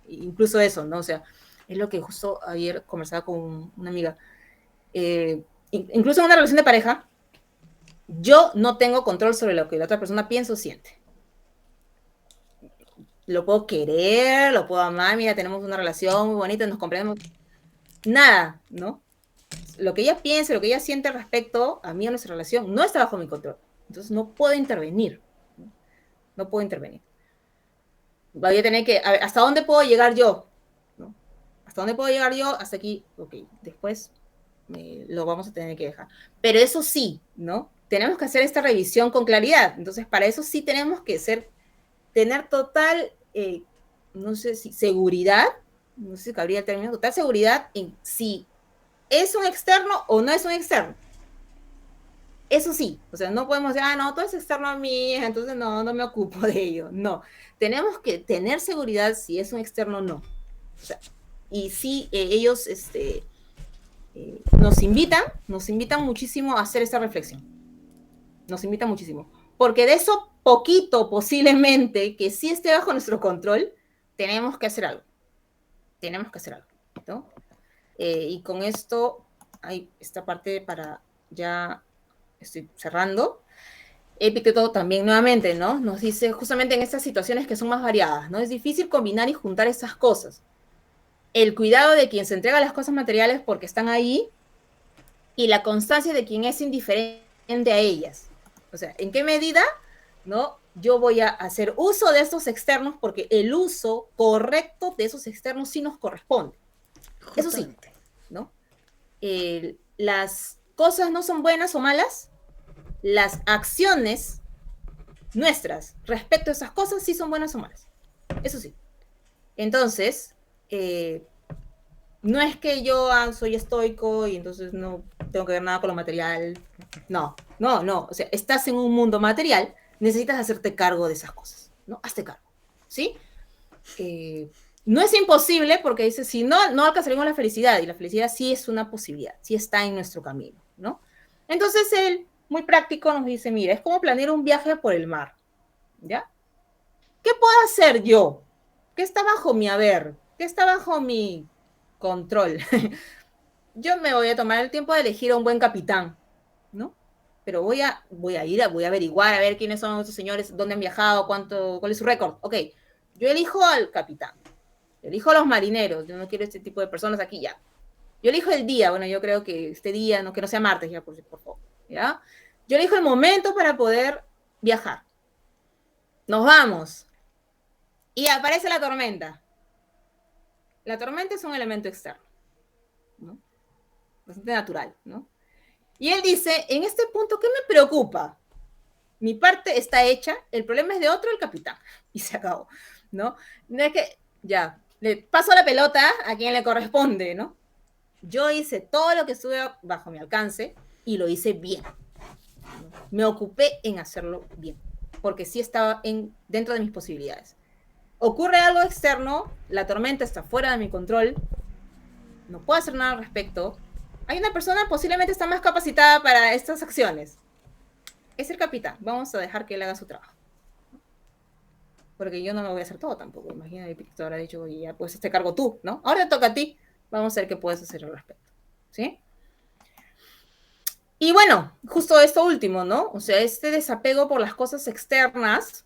incluso eso, ¿no? O sea, es lo que justo ayer conversaba con una amiga. Incluso en una relación de pareja, yo no tengo control sobre lo que la otra persona piensa o siente. Lo puedo querer, lo puedo amar, mira, tenemos una relación muy bonita, nos comprendemos. Nada, ¿no? Lo que ella piensa, lo que ella siente respecto a mí, a nuestra relación, no está bajo mi control. Entonces no puedo intervenir. No puedo intervenir. Voy a tener que, a ver, ¿hasta dónde puedo llegar yo? ¿No? ¿Hasta dónde puedo llegar yo? Hasta aquí, ok. Después lo vamos a tener que dejar. Pero eso sí, ¿no? Tenemos que hacer esta revisión con claridad. Entonces, para eso sí tenemos que tener total, no sé si seguridad, no sé si cabría el término, total seguridad en si es un externo o no es un externo. Eso sí, o sea, no podemos decir, no, todo es externo a mí, entonces no me ocupo de ello. No, tenemos que tener seguridad si es un externo o no. O sea, y sí, ellos nos invitan muchísimo a hacer esta reflexión. Nos invitan muchísimo. Porque de eso poquito posiblemente que sí esté bajo nuestro control, tenemos que hacer algo. Tenemos que hacer algo, ¿no? Y con esto hay esta parte para ya estoy cerrando. Epicteto también nuevamente, ¿no? Nos dice justamente en estas situaciones que son más variadas, ¿no? Es difícil combinar y juntar esas cosas. El cuidado de quien se entrega las cosas materiales porque están ahí y la constancia de quien es indiferente a ellas. O sea, ¿en qué medida, no? Yo voy a hacer uso de estos externos porque el uso correcto de esos externos sí nos corresponde. Eso sí, Justamente. ¿no? Las cosas no son buenas o malas, las acciones nuestras respecto a esas cosas sí son buenas o malas. Eso sí. Entonces, no es que yo soy estoico y entonces no tengo que ver nada con lo material. No. O sea, estás en un mundo material, necesitas hacerte cargo de esas cosas, ¿no? Hazte cargo, ¿sí? No es imposible porque dice, si no alcanzaremos la felicidad, y la felicidad sí es una posibilidad, sí está en nuestro camino, ¿no? Entonces él, muy práctico, nos dice, mira, es como planear un viaje por el mar, ¿ya? ¿Qué puedo hacer yo? ¿Qué está bajo mi haber? ¿Qué está bajo mi control? Yo me voy a tomar el tiempo de elegir a un buen capitán, ¿no? pero voy a voy a averiguar, a ver quiénes son estos señores, dónde han viajado, cuál es su récord. Ok, yo elijo al capitán, yo elijo a los marineros, yo no quiero este tipo de personas aquí ya. Yo elijo el día, bueno, yo creo que este día, no, que no sea martes, ya, por favor, ¿ya? Yo elijo el momento para poder viajar. Nos vamos. Y aparece la tormenta. La tormenta es un elemento externo, ¿no? Bastante natural, ¿no? Y él dice, en este punto, ¿qué me preocupa? Mi parte está hecha, el problema es de otro, el capitán. Y se acabó, ¿no? No es que, ya, le paso la pelota a quien le corresponde, ¿no? Yo hice todo lo que estuve bajo mi alcance y lo hice bien. Me ocupé en hacerlo bien, porque sí estaba dentro de mis posibilidades. Ocurre algo externo, la tormenta está fuera de mi control, no puedo hacer nada al respecto. Hay una persona posiblemente está más capacitada para estas acciones. Es el capitán, vamos a dejar que él haga su trabajo. Porque yo no me voy a hacer todo tampoco. Imagínate que te habrá dicho, y ya pues te cargo tú, ¿no? Ahora te toca a ti, vamos a ver qué puedes hacer al respecto. ¿Sí? Y bueno, justo esto último, ¿no? O sea, este desapego por las cosas externas,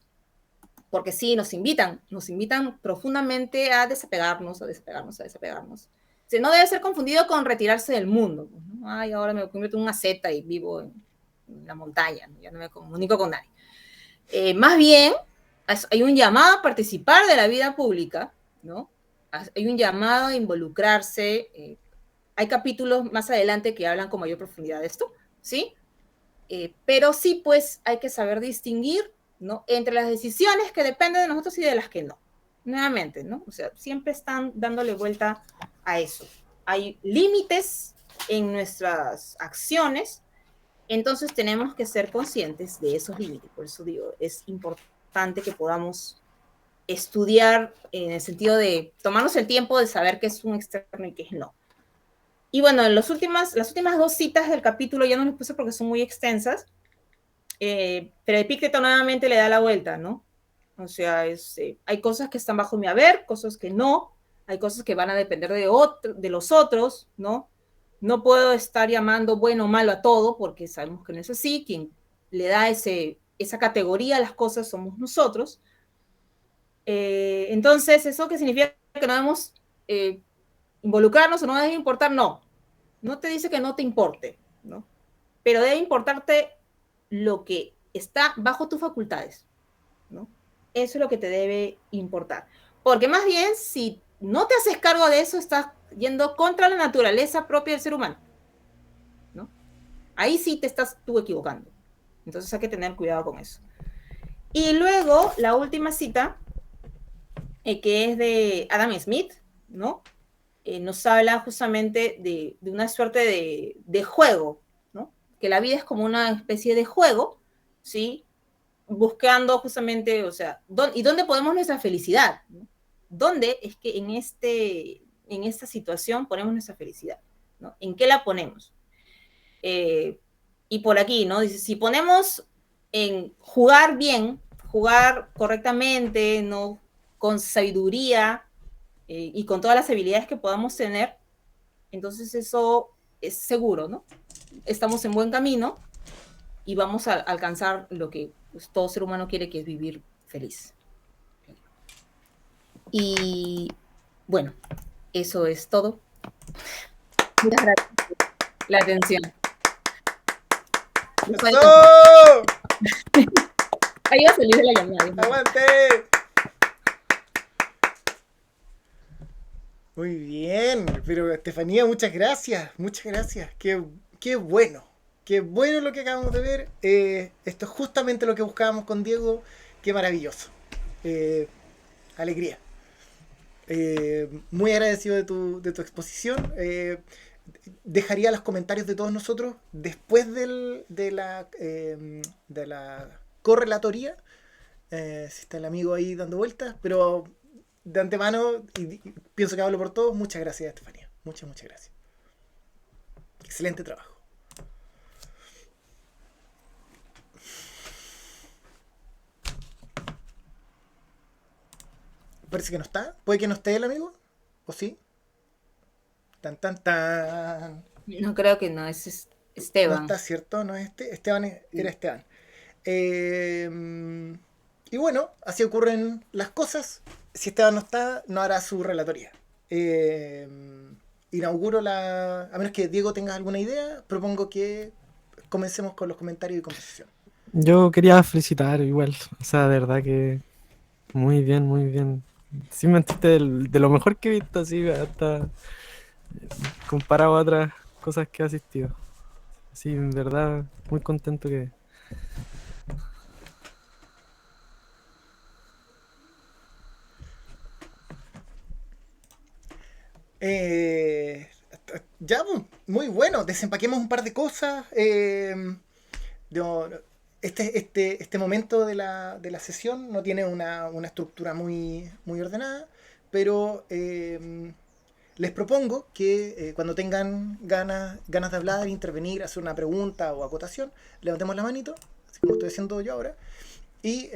porque sí, nos invitan profundamente a desapegarnos, a desapegarnos, a desapegarnos. O sea, no debe ser confundido con retirarse del mundo, ¿no? Ay, ahora me convierto en una seta y vivo en la montaña, ¿no? Ya no me comunico con nadie. Más bien, hay un llamado a participar de la vida pública, ¿no? Hay un llamado a involucrarse. Hay capítulos más adelante que hablan con mayor profundidad de esto, ¿sí? Pero sí, pues hay que saber distinguir, ¿no? Entre las decisiones que dependen de nosotros y de las que no. Nuevamente, ¿no? O sea, siempre están dándole vuelta a eso. Hay límites en nuestras acciones, entonces tenemos que ser conscientes de esos límites. Por eso digo, es importante que podamos estudiar en el sentido de tomarnos el tiempo de saber qué es un externo y qué es no. Y bueno, las últimas dos citas del capítulo ya no las puse porque son muy extensas, pero Epicteto nuevamente le da la vuelta, ¿no? O sea, hay cosas que están bajo mi haber, cosas que no, hay cosas que van a depender de los otros, ¿no? No puedo estar llamando bueno o malo a todo porque sabemos que no es así. Quien le da esa categoría a las cosas somos nosotros. Entonces, ¿eso qué significa? Que no debemos involucrarnos o no debe importar. No, no te dice que no te importe, ¿no? Pero debe importarte lo que está bajo tus facultades, ¿no? Eso es lo que te debe importar. Porque más bien, si no te haces cargo de eso, estás yendo contra la naturaleza propia del ser humano, ¿no? Ahí sí te estás tú equivocando. Entonces hay que tener cuidado con eso. Y luego, la última cita, que es de Adam Smith, ¿no? Nos habla justamente de una suerte de juego, ¿no? Que la vida es como una especie de juego, ¿sí? Buscando justamente, o sea, ¿y dónde ponemos nuestra felicidad? ¿No? ¿Dónde es que en esta situación ponemos nuestra felicidad? ¿No? ¿En qué la ponemos? Y por aquí, ¿no? Dice, si ponemos en jugar bien, jugar correctamente, ¿no? Con sabiduría y con todas las habilidades que podamos tener, entonces eso es seguro, ¿no? Estamos en buen camino y vamos a alcanzar lo que pues, todo ser humano quiere, que es vivir feliz. Y bueno, eso es todo. Muchas gracias por la atención. ¡Eso! Ahí va a salir de la llamada. ¡Aguante! Muy bien, pero Estefanía, muchas gracias, muchas gracias. Qué bueno, qué bueno lo que acabamos de ver. Esto es justamente lo que buscábamos con Diego. Qué maravilloso. Alegría. Muy agradecido de tu exposición. Dejaría los comentarios de todos nosotros después de la correlatoría. Si está el amigo ahí dando vueltas, pero de antemano, y pienso que hablo por todos, muchas gracias, Estefanía. Muchas, muchas gracias. Excelente trabajo. Parece que no está. ¿Puede que no esté el amigo? ¿O sí? Tan, tan, tan. No creo que no, No Esteban. está, ¿cierto? No es Esteban era Sí. Esteban. Eh, y bueno, así ocurren las cosas. Si Esteban no está, no hará su relatoría. Eh, Inauguro la... A menos que Diego tenga alguna idea, propongo que comencemos con los comentarios y conversación. Yo quería felicitar igual, o sea, de verdad que muy bien, muy bien. Simplemente de lo mejor que he visto, así, hasta comparado a otras cosas que he asistido. Sí, en verdad, muy contento que... Eh, ya, pues, muy bueno. Desempaquemos un par de cosas. No, no, este momento de la sesión no tiene una estructura muy ordenada, pero les propongo que cuando tengan ganas de hablar, intervenir, hacer una pregunta o acotación, levantemos la manito, así como estoy haciendo yo ahora, y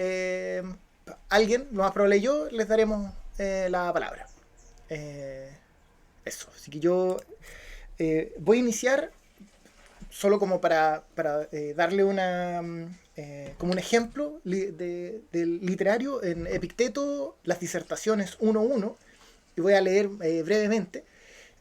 alguien, lo más probable yo, les daremos la palabra. Eh, Eso, así que yo voy a iniciar solo como para darle como un ejemplo del literario en Epicteto, las disertaciones 1.1, y voy a leer brevemente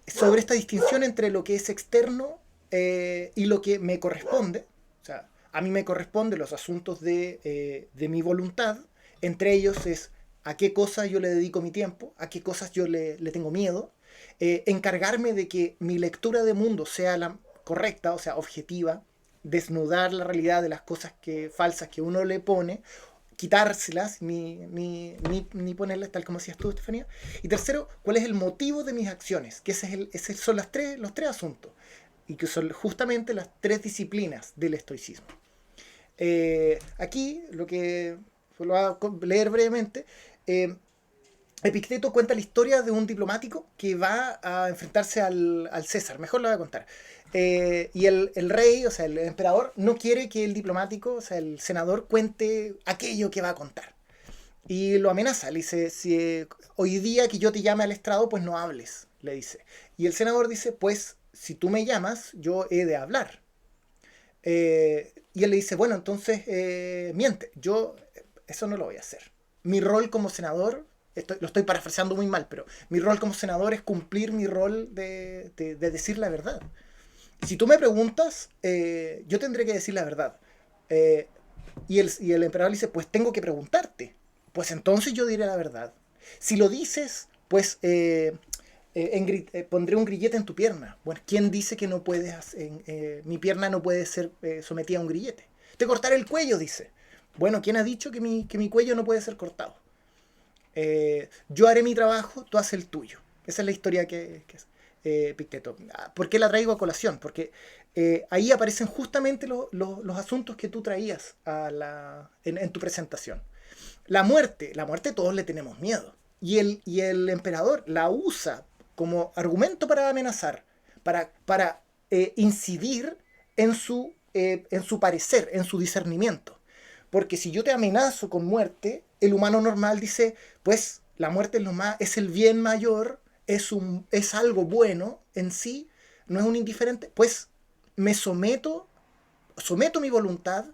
sobre esta distinción entre lo que es externo y lo que me corresponde. O sea, a mí me corresponden los asuntos de mi voluntad, entre ellos es a qué cosas yo le dedico mi tiempo, a qué cosas yo le tengo miedo, encargarme de que mi lectura de mundo sea la correcta, o sea, objetiva, desnudar la realidad de las cosas falsas que uno le pone, quitárselas, ni ponerlas tal como decías tú, Estefanía. Y tercero, ¿cuál es el motivo de mis acciones? Que ese son los tres asuntos, y que son justamente las tres disciplinas del estoicismo. Aquí, lo voy a leer brevemente, Epicteto cuenta la historia de un diplomático que va a enfrentarse al César, mejor lo voy a contar. Y el rey, o sea, el emperador, no quiere que el diplomático, o sea, el senador, cuente aquello que va a contar. Y lo amenaza, le dice, si hoy día que yo te llame al estrado, pues no hables, le dice. Y el senador dice, pues si tú me llamas, yo he de hablar. Y él le dice, bueno, entonces miente, yo eso no lo voy a hacer. Mi rol como senador, lo estoy parafraseando muy mal, pero mi rol como senador es cumplir mi rol de decir la verdad. Si tú me preguntas, yo tendré que decir la verdad. Eh, y el emperador le dice, pues tengo que preguntarte. Pues entonces yo diré la verdad. Si lo dices, pues pondré un grillete en tu pierna. Bueno, ¿quién dice que no puedes mi pierna no puede ser sometida a un grillete? Te cortaré el cuello, dice. Bueno, ¿quién ha dicho que mi cuello no puede ser cortado? Yo haré mi trabajo, tú haces el tuyo. Esa es la historia que es Picteto. ¿Por qué la traigo a colación? Porque ahí aparecen justamente los asuntos que tú traías en tu presentación. La muerte todos le tenemos miedo. Y el emperador la usa como argumento para amenazar, para incidir en su parecer, en su discernimiento. Porque si yo te amenazo con muerte, el humano normal dice, pues la muerte es el bien mayor, es algo bueno en sí, no es un indiferente, pues me someto mi voluntad,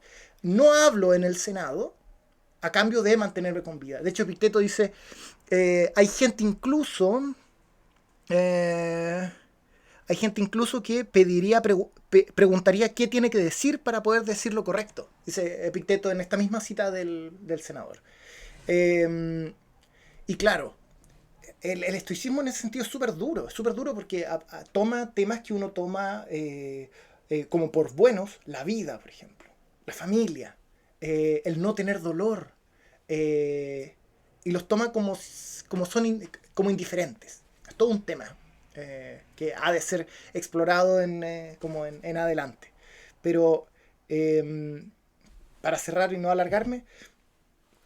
no hablo en el Senado a cambio de mantenerme con vida. De hecho, Epicteto dice, hay gente incluso, eh, hay gente incluso que preguntaría qué tiene que decir para poder decir lo correcto. Dice Epicteto en esta misma cita del senador. Eh, y claro, el estoicismo en ese sentido es súper duro porque toma temas que uno toma como por buenos, la vida, por ejemplo, la familia, el no tener dolor, eh, y los toma como indiferentes. Es todo un tema que ha de ser explorado en adelante. Pero para cerrar y no alargarme,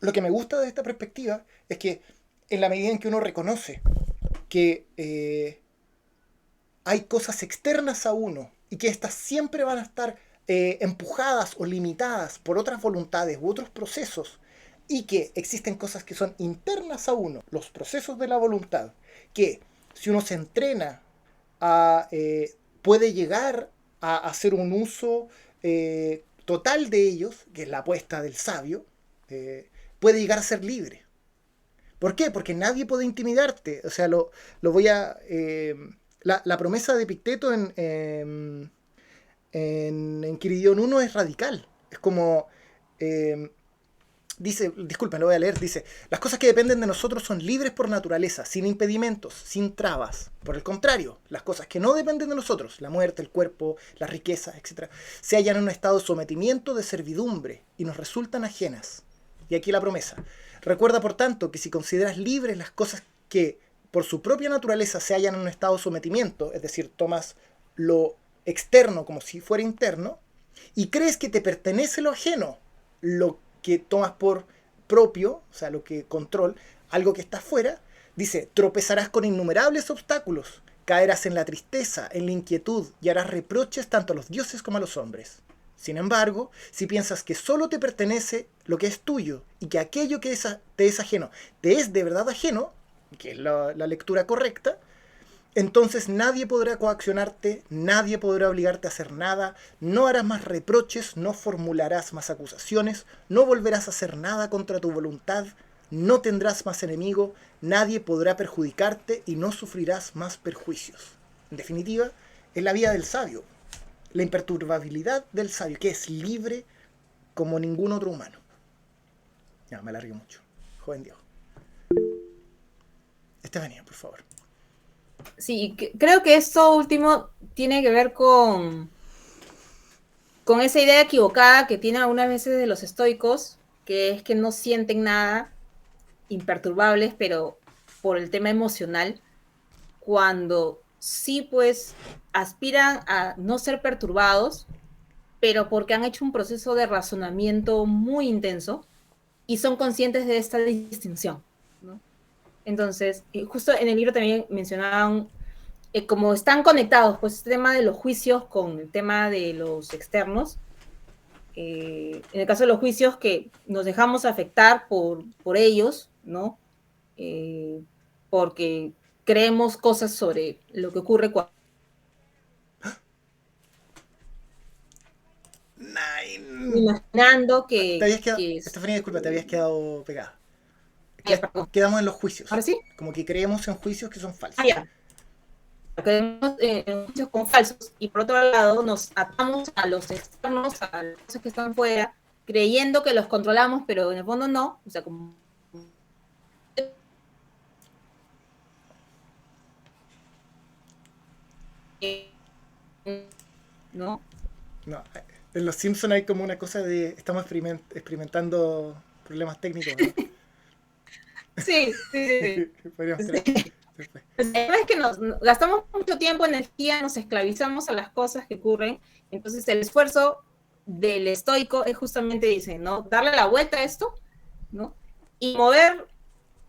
lo que me gusta de esta perspectiva es que en la medida en que uno reconoce que hay cosas externas a uno y que éstas siempre van a estar empujadas o limitadas por otras voluntades u otros procesos, y que existen cosas que son internas a uno, los procesos de la voluntad, que si uno se entrena puede llegar a hacer un uso total de ellos, que es la apuesta del sabio, puede llegar a ser libre. ¿Por qué? Porque nadie puede intimidarte. O sea, lo voy a... la promesa de Epicteto en Quiridión 1 es radical. Es como... dice, disculpen, lo voy a leer, dice: las cosas que dependen de nosotros son libres por naturaleza, sin impedimentos, sin trabas. Por el contrario, las cosas que no dependen de nosotros, la muerte, el cuerpo, las riquezas, etc., se hallan en un estado de sometimiento, de servidumbre, y nos resultan ajenas. Y aquí la promesa: recuerda, por tanto, que si consideras libres las cosas que por su propia naturaleza se hallan en un estado de sometimiento, es decir, tomas lo externo como si fuera interno, y crees que te pertenece lo ajeno, lo que tomas por propio, o sea, lo que control, algo que está fuera, dice: tropezarás con innumerables obstáculos, caerás en la tristeza, en la inquietud, y harás reproches tanto a los dioses como a los hombres. Sin embargo, si piensas que solo te pertenece lo que es tuyo y que aquello que te es ajeno te es de verdad ajeno, que es la lectura correcta, entonces nadie podrá coaccionarte, nadie podrá obligarte a hacer nada, no harás más reproches, no formularás más acusaciones, no volverás a hacer nada contra tu voluntad, no tendrás más enemigo, nadie podrá perjudicarte y no sufrirás más perjuicios. En definitiva, es la vida del sabio, la imperturbabilidad del sabio, que es libre como ningún otro humano. Ya, me alargué mucho. Joven Diego. Estefanía, por favor. Sí, creo que esto último tiene que ver con esa idea equivocada que tienen algunas veces de los estoicos, que es que no sienten nada, imperturbables, pero por el tema emocional, cuando sí, pues, aspiran a no ser perturbados, pero porque han hecho un proceso de razonamiento muy intenso y son conscientes de esta distinción, ¿no? Entonces, justo en el libro también mencionaban, como están conectados, pues, este tema de los juicios con el tema de los externos. En el caso de los juicios, que nos dejamos afectar por ellos, ¿no? Porque creemos cosas sobre lo que ocurre cuando... Imaginando que... Estefanía, disculpa, te habías quedado pegada. Quedamos en los juicios. ¿Ahora sí? Como que creemos en juicios que son falsos. Ah, ya. Creemos en juicios con falsos, y por otro lado nos atamos a los externos, a las cosas que están fuera, creyendo que los controlamos, pero en el fondo no. O sea, como... ¿no? No, en Los Simpsons hay como una cosa de... Estamos experimentando problemas técnicos, ¿no? Sí, sí. Podríamos Sí. Es que nos gastamos mucho tiempo, energía, nos esclavizamos a las cosas que ocurren. Entonces el esfuerzo del estoico es justamente, dice, ¿no? Darle la vuelta a esto, ¿no? Y mover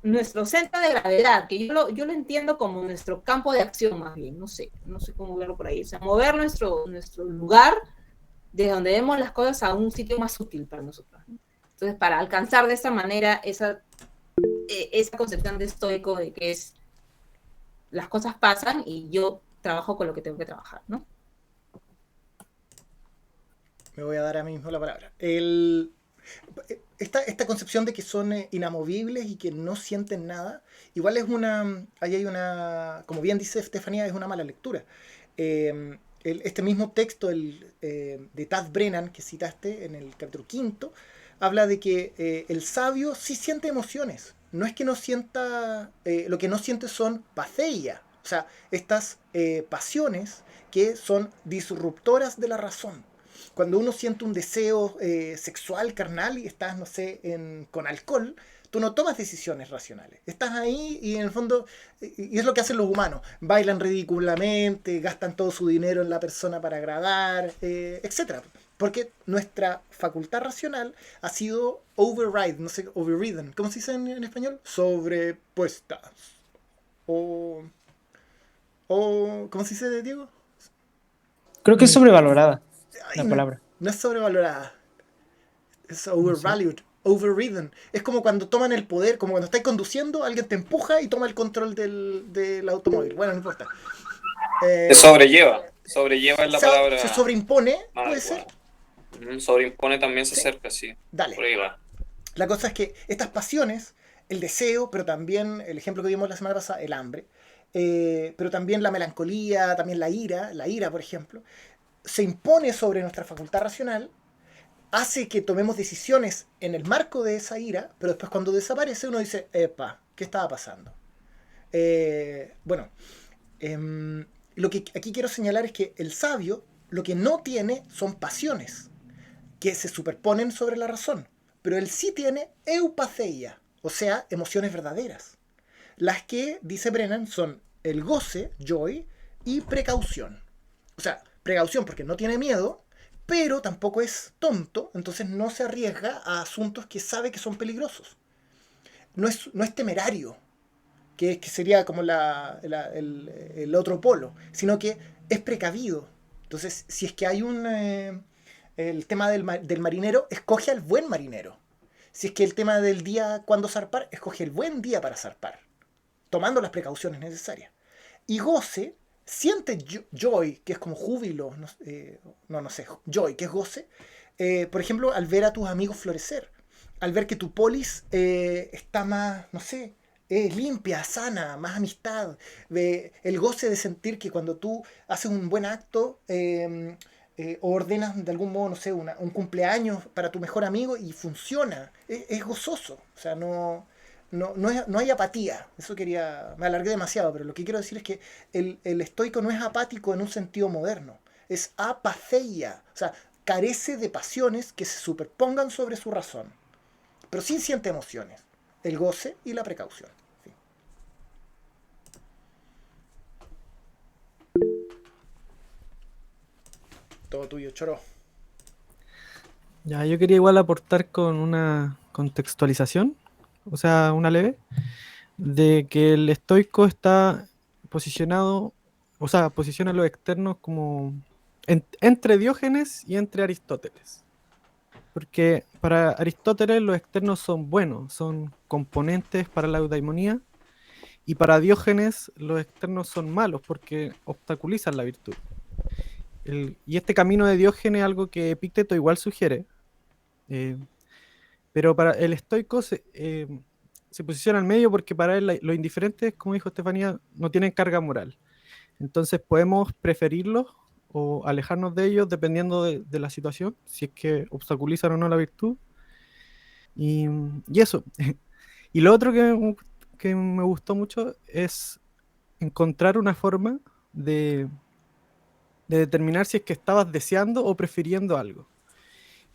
nuestro centro de gravedad, que yo lo entiendo como nuestro campo de acción, más bien, no sé cómo verlo por ahí. O sea, mover nuestro lugar desde donde vemos las cosas a un sitio más útil para nosotros, ¿no? Entonces, para alcanzar de esta manera esa concepción de estoico, de que es las cosas pasan y yo trabajo con lo que tengo que trabajar, ¿no? Me voy a dar a mí mismo la palabra. Esta concepción de que son inamovibles y que no sienten nada, igual es ahí hay una, como bien dice Estefanía, es una mala lectura. Este mismo texto de Tad Brennan que citaste en el capítulo 5 habla de que el sabio sí siente emociones. No es que no sienta, lo que no siente son patheia, o sea, estas pasiones que son disruptoras de la razón. Cuando uno siente un deseo sexual, carnal, y estás, no sé, con alcohol, tú no tomas decisiones racionales. Estás ahí y en el fondo, y es lo que hacen los humanos, bailan ridículamente, gastan todo su dinero en la persona para agradar, etc. Porque nuestra facultad racional ha sido overridden, ¿cómo se dice en español? Sobrepuestas. O ¿cómo se dice, Diego? Creo que es sobrevalorada la palabra. No es sobrevalorada. Es overvalued, overridden. Es como cuando toman el poder, como cuando estás conduciendo, alguien te empuja y toma el control del automóvil. Bueno, no importa. Te sobrelleva. Sobrelleva es la palabra Se sobreimpone, más puede ser. adecuada. Sobreimpone también se Sí. acerca, sí. Dale. Por ahí va. La cosa es que estas pasiones, el deseo, pero también el ejemplo que vimos la semana pasada, el hambre, pero también la melancolía, también la ira, por ejemplo, se impone sobre nuestra facultad racional, hace que tomemos decisiones en el marco de esa ira, pero después cuando desaparece uno dice, epa, ¿qué estaba pasando? Bueno, lo que aquí quiero señalar es que el sabio lo que no tiene son pasiones que se superponen sobre la razón, pero él sí tiene eupatheia, o sea, emociones verdaderas. Las que, dice Brennan, son el goce, joy, y precaución. O sea, precaución porque no tiene miedo, pero tampoco es tonto, entonces no se arriesga a asuntos que sabe que son peligrosos. No es temerario, que sería como el otro polo, sino que es precavido. Entonces, si es que hay el tema del marinero, escoge al buen marinero. Si es que el tema del día cuando zarpar, escoge el buen día para zarpar, tomando las precauciones necesarias. Y goce, siente joy, que es como júbilo, no sé, joy, que es goce, por ejemplo, al ver a tus amigos florecer, al ver que tu polis está más, no sé, limpia, sana, más amistad, el goce de sentir que cuando tú haces un buen acto, o ordenas de algún modo, no sé, un cumpleaños para tu mejor amigo y funciona, es gozoso, o sea, no hay apatía. Eso quería. Me alargué demasiado, pero lo que quiero decir es que el estoico no es apático en un sentido moderno. Es apatheia. O sea, carece de pasiones que se superpongan sobre su razón. Pero sí siente emociones. El goce y la precaución. Sí. Todo tuyo, Choro. Ya, yo quería igual aportar con una contextualización, o sea, una leve, de que el estoico está posicionado, o sea, posiciona los externos como entre Diógenes y entre Aristóteles. Porque para Aristóteles los externos son buenos, son componentes para la eudaimonía, y para Diógenes los externos son malos porque obstaculizan la virtud. Y este camino de Diógenes es algo que Epicteto igual sugiere, eh, pero para el estoico se posiciona al medio porque para él los indiferentes, como dijo Estefanía, no tienen carga moral. Entonces podemos preferirlos o alejarnos de ellos dependiendo de la situación, si es que obstaculizan o no la virtud. Y eso. Y lo otro que me gustó mucho es encontrar una forma de determinar si es que estabas deseando o prefiriendo algo.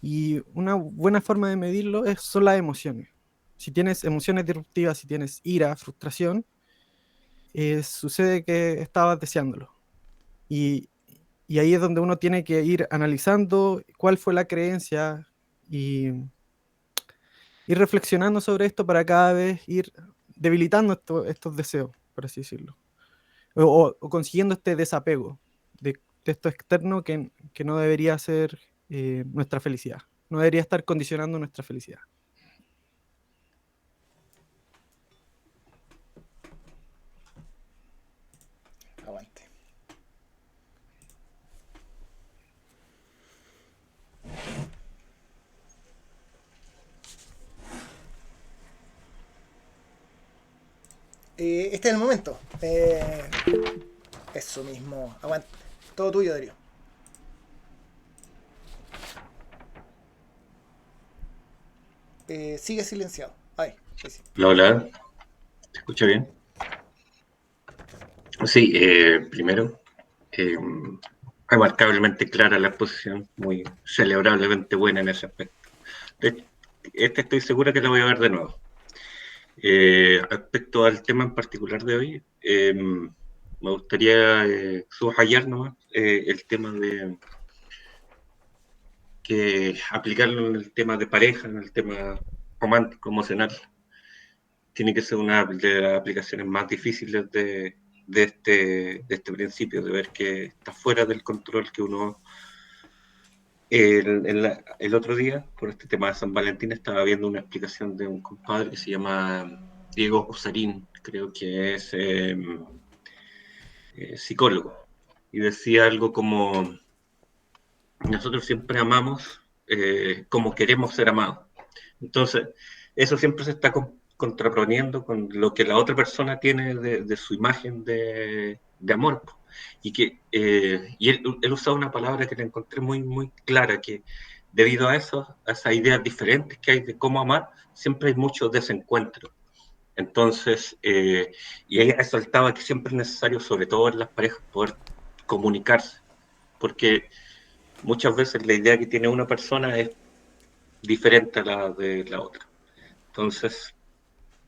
Y una buena forma de medirlo son las emociones. Si tienes emociones disruptivas, si tienes ira, frustración, sucede que estabas deseándolo. Y, y ahí es donde uno tiene que ir analizando cuál fue la creencia y ir reflexionando sobre esto para cada vez ir debilitando estos deseos, por así decirlo. O consiguiendo este desapego de esto externo que no debería ser nuestra felicidad. No debería estar condicionando nuestra felicidad. Aguante. Este es el momento. Eso mismo. Aguante. Todo tuyo, Darío. Sigue silenciado. Ay, sí. Hola, ¿se escucha bien? Sí, primero, remarcablemente clara la exposición, muy celebrablemente buena en ese aspecto. Estoy segura que la voy a ver de nuevo. Respecto al tema en particular de hoy, me gustaría subrayar nomás el tema de que aplicarlo en el tema de pareja, en el tema romántico, emocional. Tiene que ser una de las aplicaciones más difíciles de este principio, de ver que está fuera del control que uno... El otro día, por este tema de San Valentín, estaba viendo una explicación de un compadre que se llama Diego Osarín, creo que es psicólogo. y decía algo como, nosotros siempre amamos como queremos ser amados. Entonces, eso siempre se está contraponiendo con lo que la otra persona tiene de su imagen de amor. Y él usaba una palabra que le encontré muy, muy clara, que debido a eso, a esas ideas diferentes que hay de cómo amar, siempre hay mucho desencuentro. Entonces, y ella resaltaba que siempre es necesario, sobre todo en las parejas, poder comunicarse, porque muchas veces la idea que tiene una persona es diferente a la de la otra. Entonces,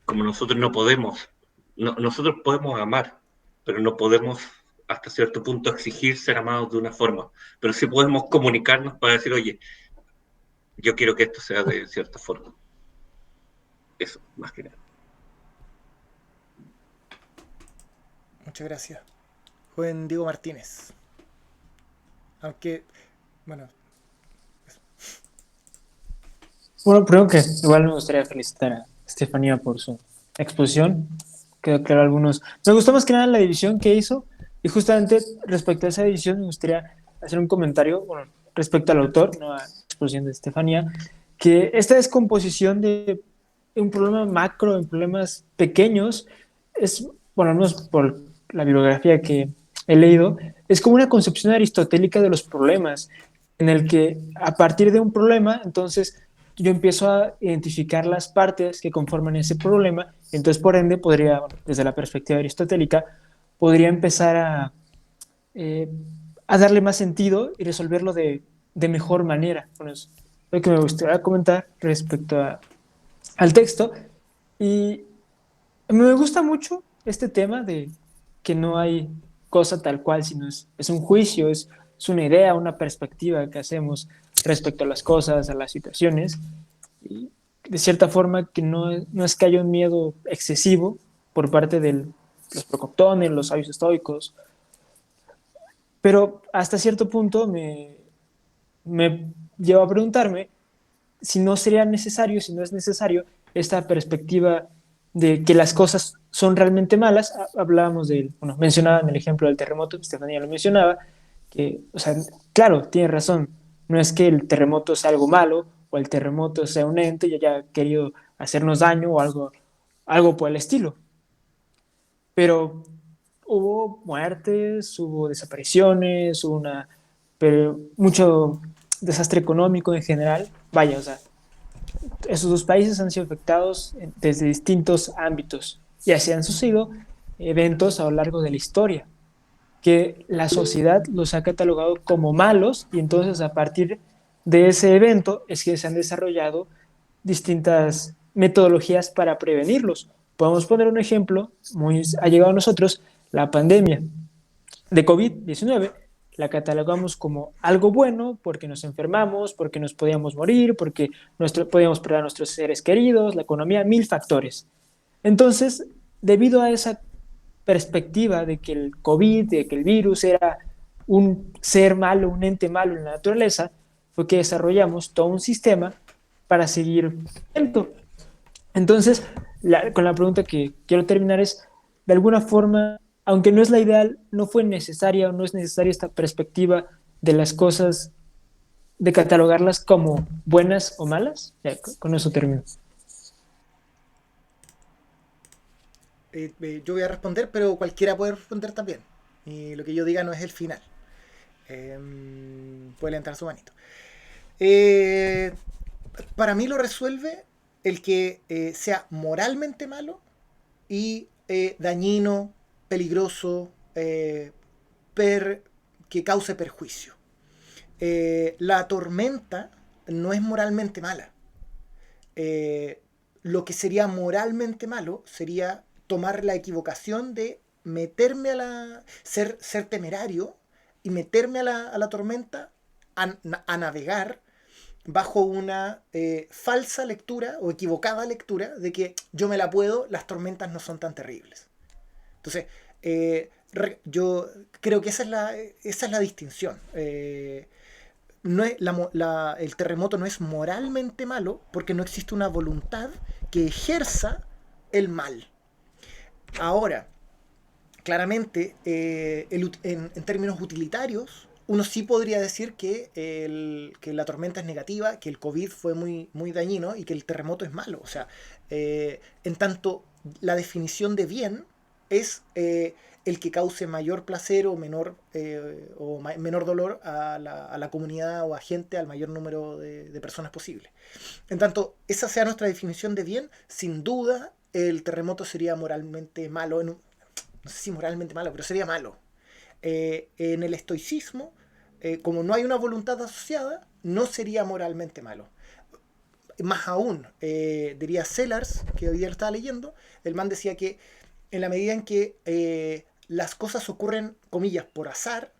como nosotros no podemos, nosotros podemos amar, pero no podemos hasta cierto punto exigir ser amados de una forma, pero sí podemos comunicarnos para decir, oye, yo quiero que esto sea de cierta forma. Eso, más que nada. Muchas gracias. Joven Diego Martínez. Aunque, bueno, Bueno, primero que igual me gustaría felicitar a Estefanía por su exposición. Quedó claro algunos. Me gustó más que nada la división que hizo. Y justamente respecto a esa división, me gustaría hacer un comentario, bueno, respecto al autor, no a la exposición de Estefanía, que esta descomposición de un problema macro en problemas pequeños es, bueno, al menos por la bibliografía que he leído, es como una concepción aristotélica de los problemas, en el que a partir de un problema, entonces yo empiezo a identificar las partes que conforman ese problema, entonces por ende podría, desde la perspectiva aristotélica, podría empezar eh, a darle más sentido y resolverlo de mejor manera. Bueno, es lo que me gustaría comentar respecto al texto. Y me gusta mucho este tema de que no hay cosa tal cual, sino es un juicio, es una idea, una perspectiva que hacemos respecto a las cosas, a las situaciones. Y de cierta forma que no es que haya un miedo excesivo por parte de los procoptones, los sabios estoicos, pero hasta cierto punto me lleva a preguntarme si no sería necesario, si no es necesario, esta perspectiva de que las cosas son realmente malas. Hablábamos bueno, mencionaba en el ejemplo del terremoto, Estefanía lo mencionaba, que, o sea, claro, tiene razón, no es que el terremoto sea algo malo o el terremoto sea un ente y haya querido hacernos daño o algo por el estilo, pero hubo muertes, hubo desapariciones, pero mucho desastre económico en general. Vaya, o sea, esos dos países han sido afectados desde distintos ámbitos y así han sucedido eventos a lo largo de la historia que la sociedad los ha catalogado como malos y entonces a partir de ese evento es que se han desarrollado distintas metodologías para prevenirlos. Podemos poner un ejemplo, ha llegado a nosotros la pandemia de COVID-19, la catalogamos como algo bueno porque nos enfermamos, porque nos podíamos morir, porque podíamos perder a nuestros seres queridos, la economía, mil factores. Entonces, debido a esa perspectiva de que el COVID, de que el virus era un ser malo, un ente malo en la naturaleza, fue que desarrollamos todo un sistema para seguir esto. Entonces, con la pregunta que quiero terminar es, de alguna forma, aunque no es la ideal, no fue necesaria o no es necesaria esta perspectiva de las cosas, de catalogarlas como buenas o malas. Ya, con eso termino. Yo voy a responder, pero cualquiera puede responder también. Y lo que yo diga no es el final. Puede levantar su manito. Para mí lo resuelve el que sea moralmente malo y dañino, peligroso, que cause perjuicio. La tormenta no es moralmente mala. Lo que sería moralmente malo sería tomar la equivocación de meterme ser temerario y meterme a la tormenta a navegar bajo una falsa lectura o equivocada lectura de que yo me la puedo, las tormentas no son tan terribles. Entonces, yo creo que esa es la distinción. No es, el terremoto no es moralmente malo porque no existe una voluntad que ejerza el mal. Ahora, claramente, en términos utilitarios, uno sí podría decir que la tormenta es negativa, que el COVID fue muy, muy dañino y que el terremoto es malo. O sea, en tanto la definición de bien es el que cause mayor placer menor dolor a la comunidad o a gente, al mayor número de personas posible. En tanto esa sea nuestra definición de bien, sin duda el terremoto sería moralmente malo, no sé si moralmente malo, pero sería malo. En el estoicismo, como no hay una voluntad asociada, no sería moralmente malo. Más aún, diría Sellars, que hoy día estaba leyendo, el man decía que en la medida en que las cosas ocurren, comillas, por azar,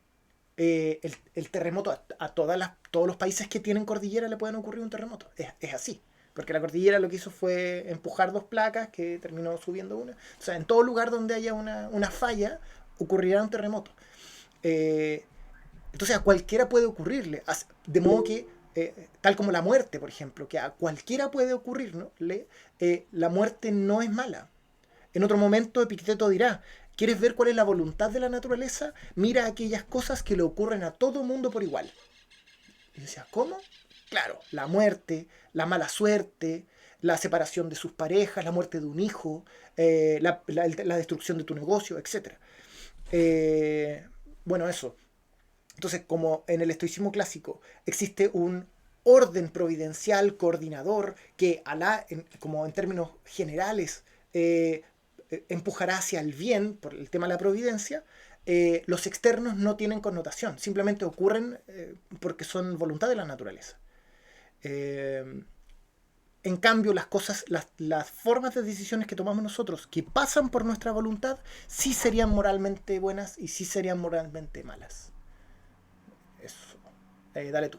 el terremoto a todos los países que tienen cordillera le pueden ocurrir un terremoto. Es así. Porque la cordillera lo que hizo fue empujar dos placas que terminó subiendo una. O sea, en todo lugar donde haya una falla, ocurrirá un terremoto. Entonces a cualquiera puede ocurrirle. De modo que, tal como la muerte, por ejemplo, que a cualquiera puede ocurrirle, la muerte no es mala. En otro momento Epicteto dirá, ¿quieres ver cuál es la voluntad de la naturaleza? Mira aquellas cosas que le ocurren a todo mundo por igual. Y decía, ¿cómo? Claro, la muerte, la mala suerte, la separación de sus parejas, la muerte de un hijo, la destrucción de tu negocio, etc. Bueno, eso. Entonces, como en el estoicismo clásico existe un orden providencial, coordinador, que como en términos generales empujará hacia el bien por el tema de la providencia, los externos no tienen connotación, simplemente ocurren porque son voluntad de la naturaleza. En cambio, las formas de decisiones que tomamos nosotros, que pasan por nuestra voluntad, sí serían moralmente buenas y sí serían moralmente malas. Eso. Dale tú.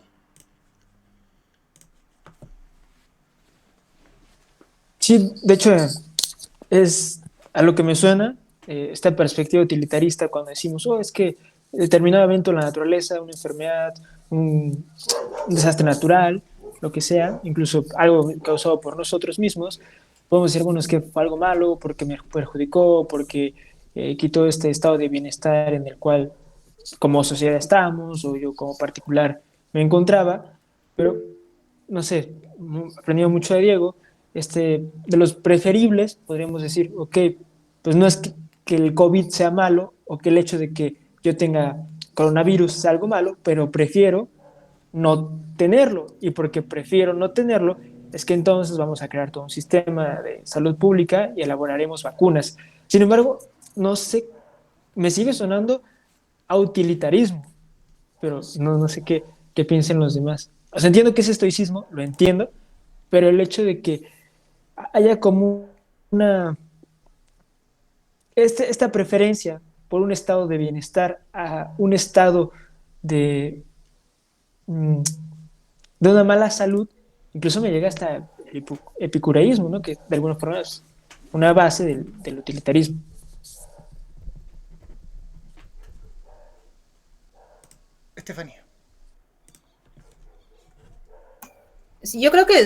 Sí, de hecho, es a lo que me suena esta perspectiva utilitarista cuando decimos, es que determinado evento de la naturaleza, una enfermedad, un desastre natural, lo que sea, incluso algo causado por nosotros mismos, podemos decir, bueno, es que fue algo malo porque me perjudicó, porque quitó este estado de bienestar en el cual como sociedad estamos, o yo como particular me encontraba, pero no sé, aprendido mucho de Diego, de los preferibles, podríamos decir, ok, pues no es que el COVID sea malo o que el hecho de que yo tenga coronavirus sea algo malo, pero prefiero no tenerlo. Y porque prefiero no tenerlo, es que entonces vamos a crear todo un sistema de salud pública y elaboraremos vacunas. Sin embargo, no sé, me sigue sonando a utilitarismo, pero no sé qué piensen los demás. O sea, entiendo que es estoicismo, lo entiendo, pero el hecho de que haya como esta preferencia por un estado de bienestar a un estado de, mm, de una mala salud, incluso me llega hasta el epicureísmo, ¿no? Que de alguna forma es una base del utilitarismo. Estefanía. Sí, yo creo que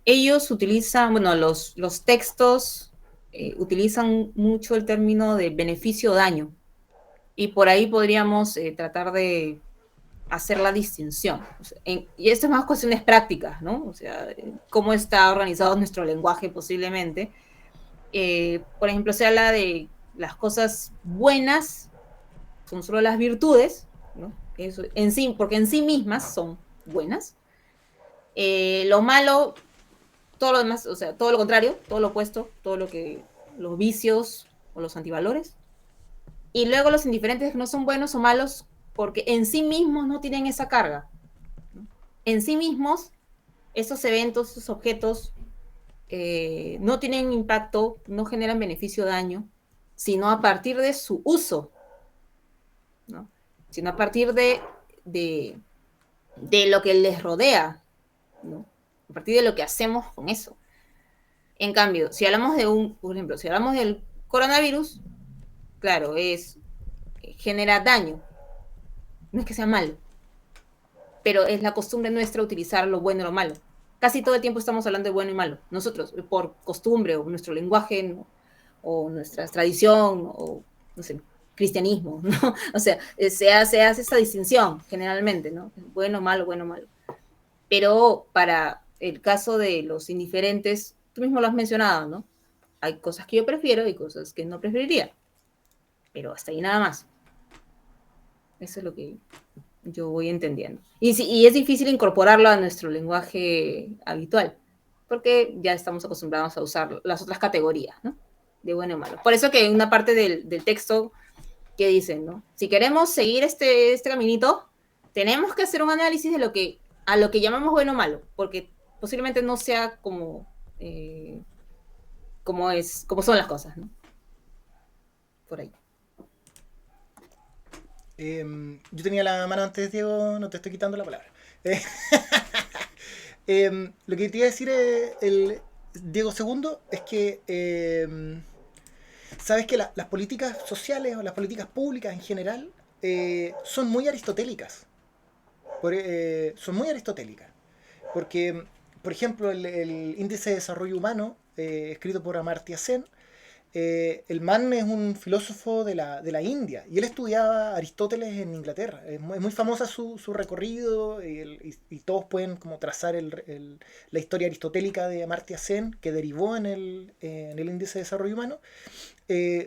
ellos utilizan, bueno, los textos utilizan mucho el término de beneficio-daño, y por ahí podríamos tratar de hacer la distinción. O sea, y esto es más cuestiones prácticas, ¿no? O sea, cómo está organizado nuestro lenguaje posiblemente. Por ejemplo, se habla de las cosas buenas, son solo las virtudes, ¿no? Eso, en sí, porque en sí mismas son buenas. Lo malo, todo lo demás, o sea, todo lo contrario, todo lo opuesto, los vicios o los antivalores. Y luego los indiferentes no son buenos o malos porque en sí mismos no tienen esa carga, ¿no? En sí mismos, esos eventos, esos objetos, no tienen impacto, no generan beneficio o daño, sino a partir de su uso, ¿no? Sino a partir de lo que les rodea, ¿no? A partir de lo que hacemos con eso. En cambio, si hablamos por ejemplo, si hablamos del coronavirus, claro, genera daño. No es que sea malo, pero es la costumbre nuestra utilizar lo bueno y lo malo. Casi todo el tiempo estamos hablando de bueno y malo. Nosotros, por costumbre o nuestro lenguaje, ¿no? o nuestra tradición, o no sé, cristianismo, ¿no? O sea, se hace esa distinción generalmente, ¿no? Bueno, malo, bueno, malo. Pero para el caso de los indiferentes, tú mismo lo has mencionado, ¿no? Hay cosas que yo prefiero y cosas que no preferiría, pero hasta ahí nada más. Eso es lo que yo voy entendiendo. Y es difícil incorporarlo a nuestro lenguaje habitual, porque ya estamos acostumbrados a usar las otras categorías, ¿no? De bueno y malo. Por eso que en una parte del texto que dicen, ¿no? Si queremos seguir este caminito, tenemos que hacer un análisis de a lo que llamamos bueno o malo, porque posiblemente no sea como son las cosas, ¿no? Por ahí. Yo tenía la mano antes, Diego, no te estoy quitando la palabra. Lo que te iba a decir, Diego segundo, es que sabes que las políticas sociales o las políticas públicas en general son muy aristotélicas. Son muy aristotélicas. Porque, por ejemplo, el Índice de Desarrollo Humano, escrito por Amartya Sen, el man es un filósofo de la India y él estudiaba Aristóteles en Inglaterra. Es muy famosa su recorrido y todos pueden como trazar la historia aristotélica de Amartya Sen que derivó en el Índice de Desarrollo Humano.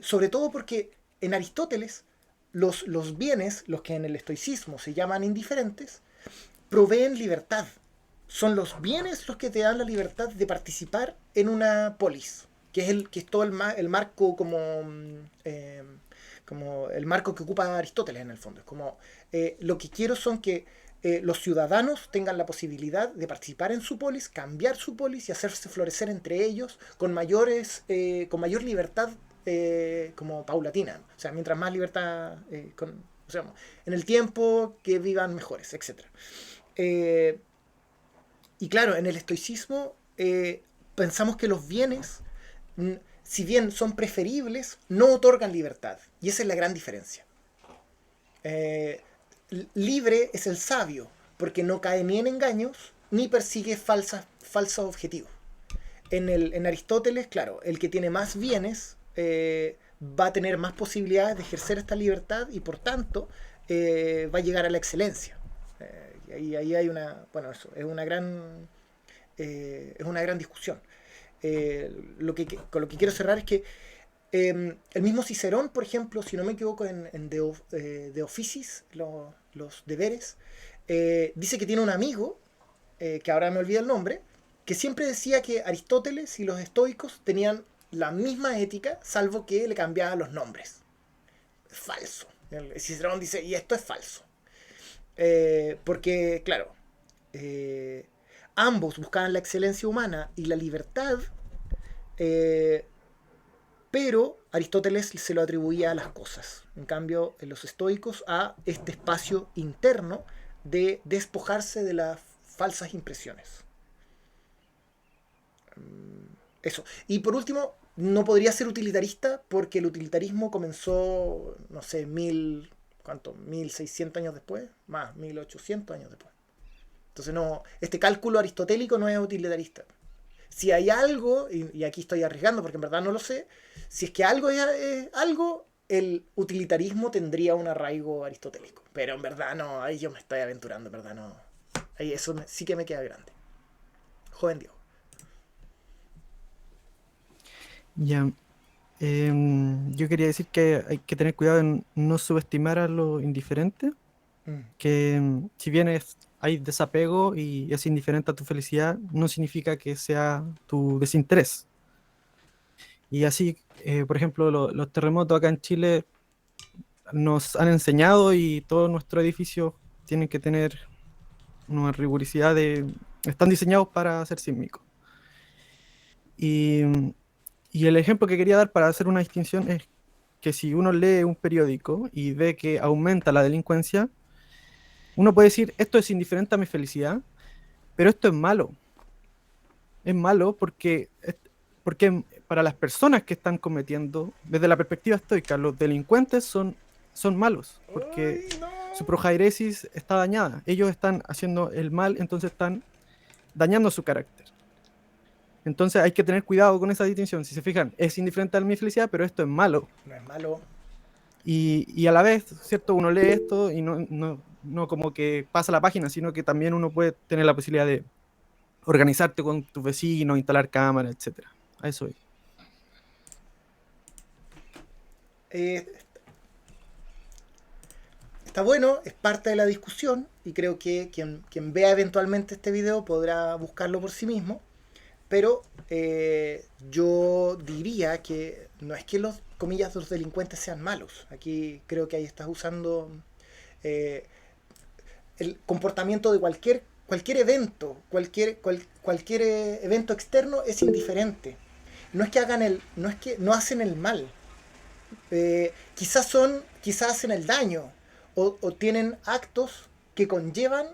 Sobre todo porque en Aristóteles los bienes, los que en el estoicismo se llaman indiferentes, proveen libertad. Son los bienes los que te dan la libertad de participar en una polis, que es todo el marco como el marco que ocupa Aristóteles en el fondo. Es como lo que quiero son que los ciudadanos tengan la posibilidad de participar en su polis, cambiar su polis y hacerse florecer entre ellos con mayor libertad como paulatina. O sea, mientras más libertad o sea, en el tiempo que vivan mejores, etc. Y claro, en el estoicismo pensamos que los bienes, si bien son preferibles, no otorgan libertad. Y esa es la gran diferencia. Libre es el sabio, porque no cae ni en engaños, ni persigue falsos objetivos. En Aristóteles, claro, el que tiene más bienes va a tener más posibilidades de ejercer esta libertad y por tanto va a llegar a la excelencia. Y ahí hay eso es una gran discusión. Con lo que quiero cerrar es que el mismo Cicerón, por ejemplo, si no me equivoco, en De Officis, los deberes, dice que tiene un amigo, que ahora me olvida el nombre, que siempre decía que Aristóteles y los estoicos tenían la misma ética, salvo que le cambiaban los nombres. Falso. Cicerón dice, y esto es falso. Porque, claro, ambos buscaban la excelencia humana y la libertad, pero Aristóteles se lo atribuía a las cosas. En cambio, en los estoicos a este espacio interno de despojarse de las falsas impresiones. Eso. Y por último, no podría ser utilitarista porque el utilitarismo comenzó, no sé, 1600 años después, más 1800 años después. Entonces este cálculo aristotélico no es utilitarista. Si hay algo, y aquí estoy arriesgando porque en verdad no lo sé, si es que algo es algo, el utilitarismo tendría un arraigo aristotélico. Pero en verdad no, ahí yo me estoy aventurando, en verdad no. Ahí eso sí que me queda grande. Joven Diego. Ya. Yo quería decir que hay que tener cuidado en no subestimar a lo indiferente, que si bien hay desapego y es indiferente a tu felicidad, no significa que sea tu desinterés. Y así, por ejemplo, los terremotos acá en Chile nos han enseñado y todo nuestro edificio tiene que tener una rigurosidad están diseñados para ser sísmicos. Y el ejemplo que quería dar para hacer una distinción es que si uno lee un periódico y ve que aumenta la delincuencia, uno puede decir, esto es indiferente a mi felicidad, pero esto es malo. Es malo porque para las personas que están cometiendo, desde la perspectiva estoica, los delincuentes son malos, porque su prohairesis está dañada. Ellos están haciendo el mal, entonces están dañando su carácter. Entonces hay que tener cuidado con esa distinción. Si se fijan, es indiferente a mi felicidad, pero esto es malo. No es malo. Y a la vez, ¿cierto? Uno lee esto y no como que pasa la página, sino que también uno puede tener la posibilidad de organizarte con tus vecinos, instalar cámaras, etc. A eso es. Está bueno, es parte de la discusión y creo que quien vea eventualmente este video podrá buscarlo por sí mismo, pero yo diría que no es que los, comillas, los delincuentes sean malos. Aquí creo que ahí estás usando eh, el comportamiento de cualquier evento, cualquier evento externo es indiferente. No es que no es que no hacen el mal. Quizás hacen el daño o tienen actos que conllevan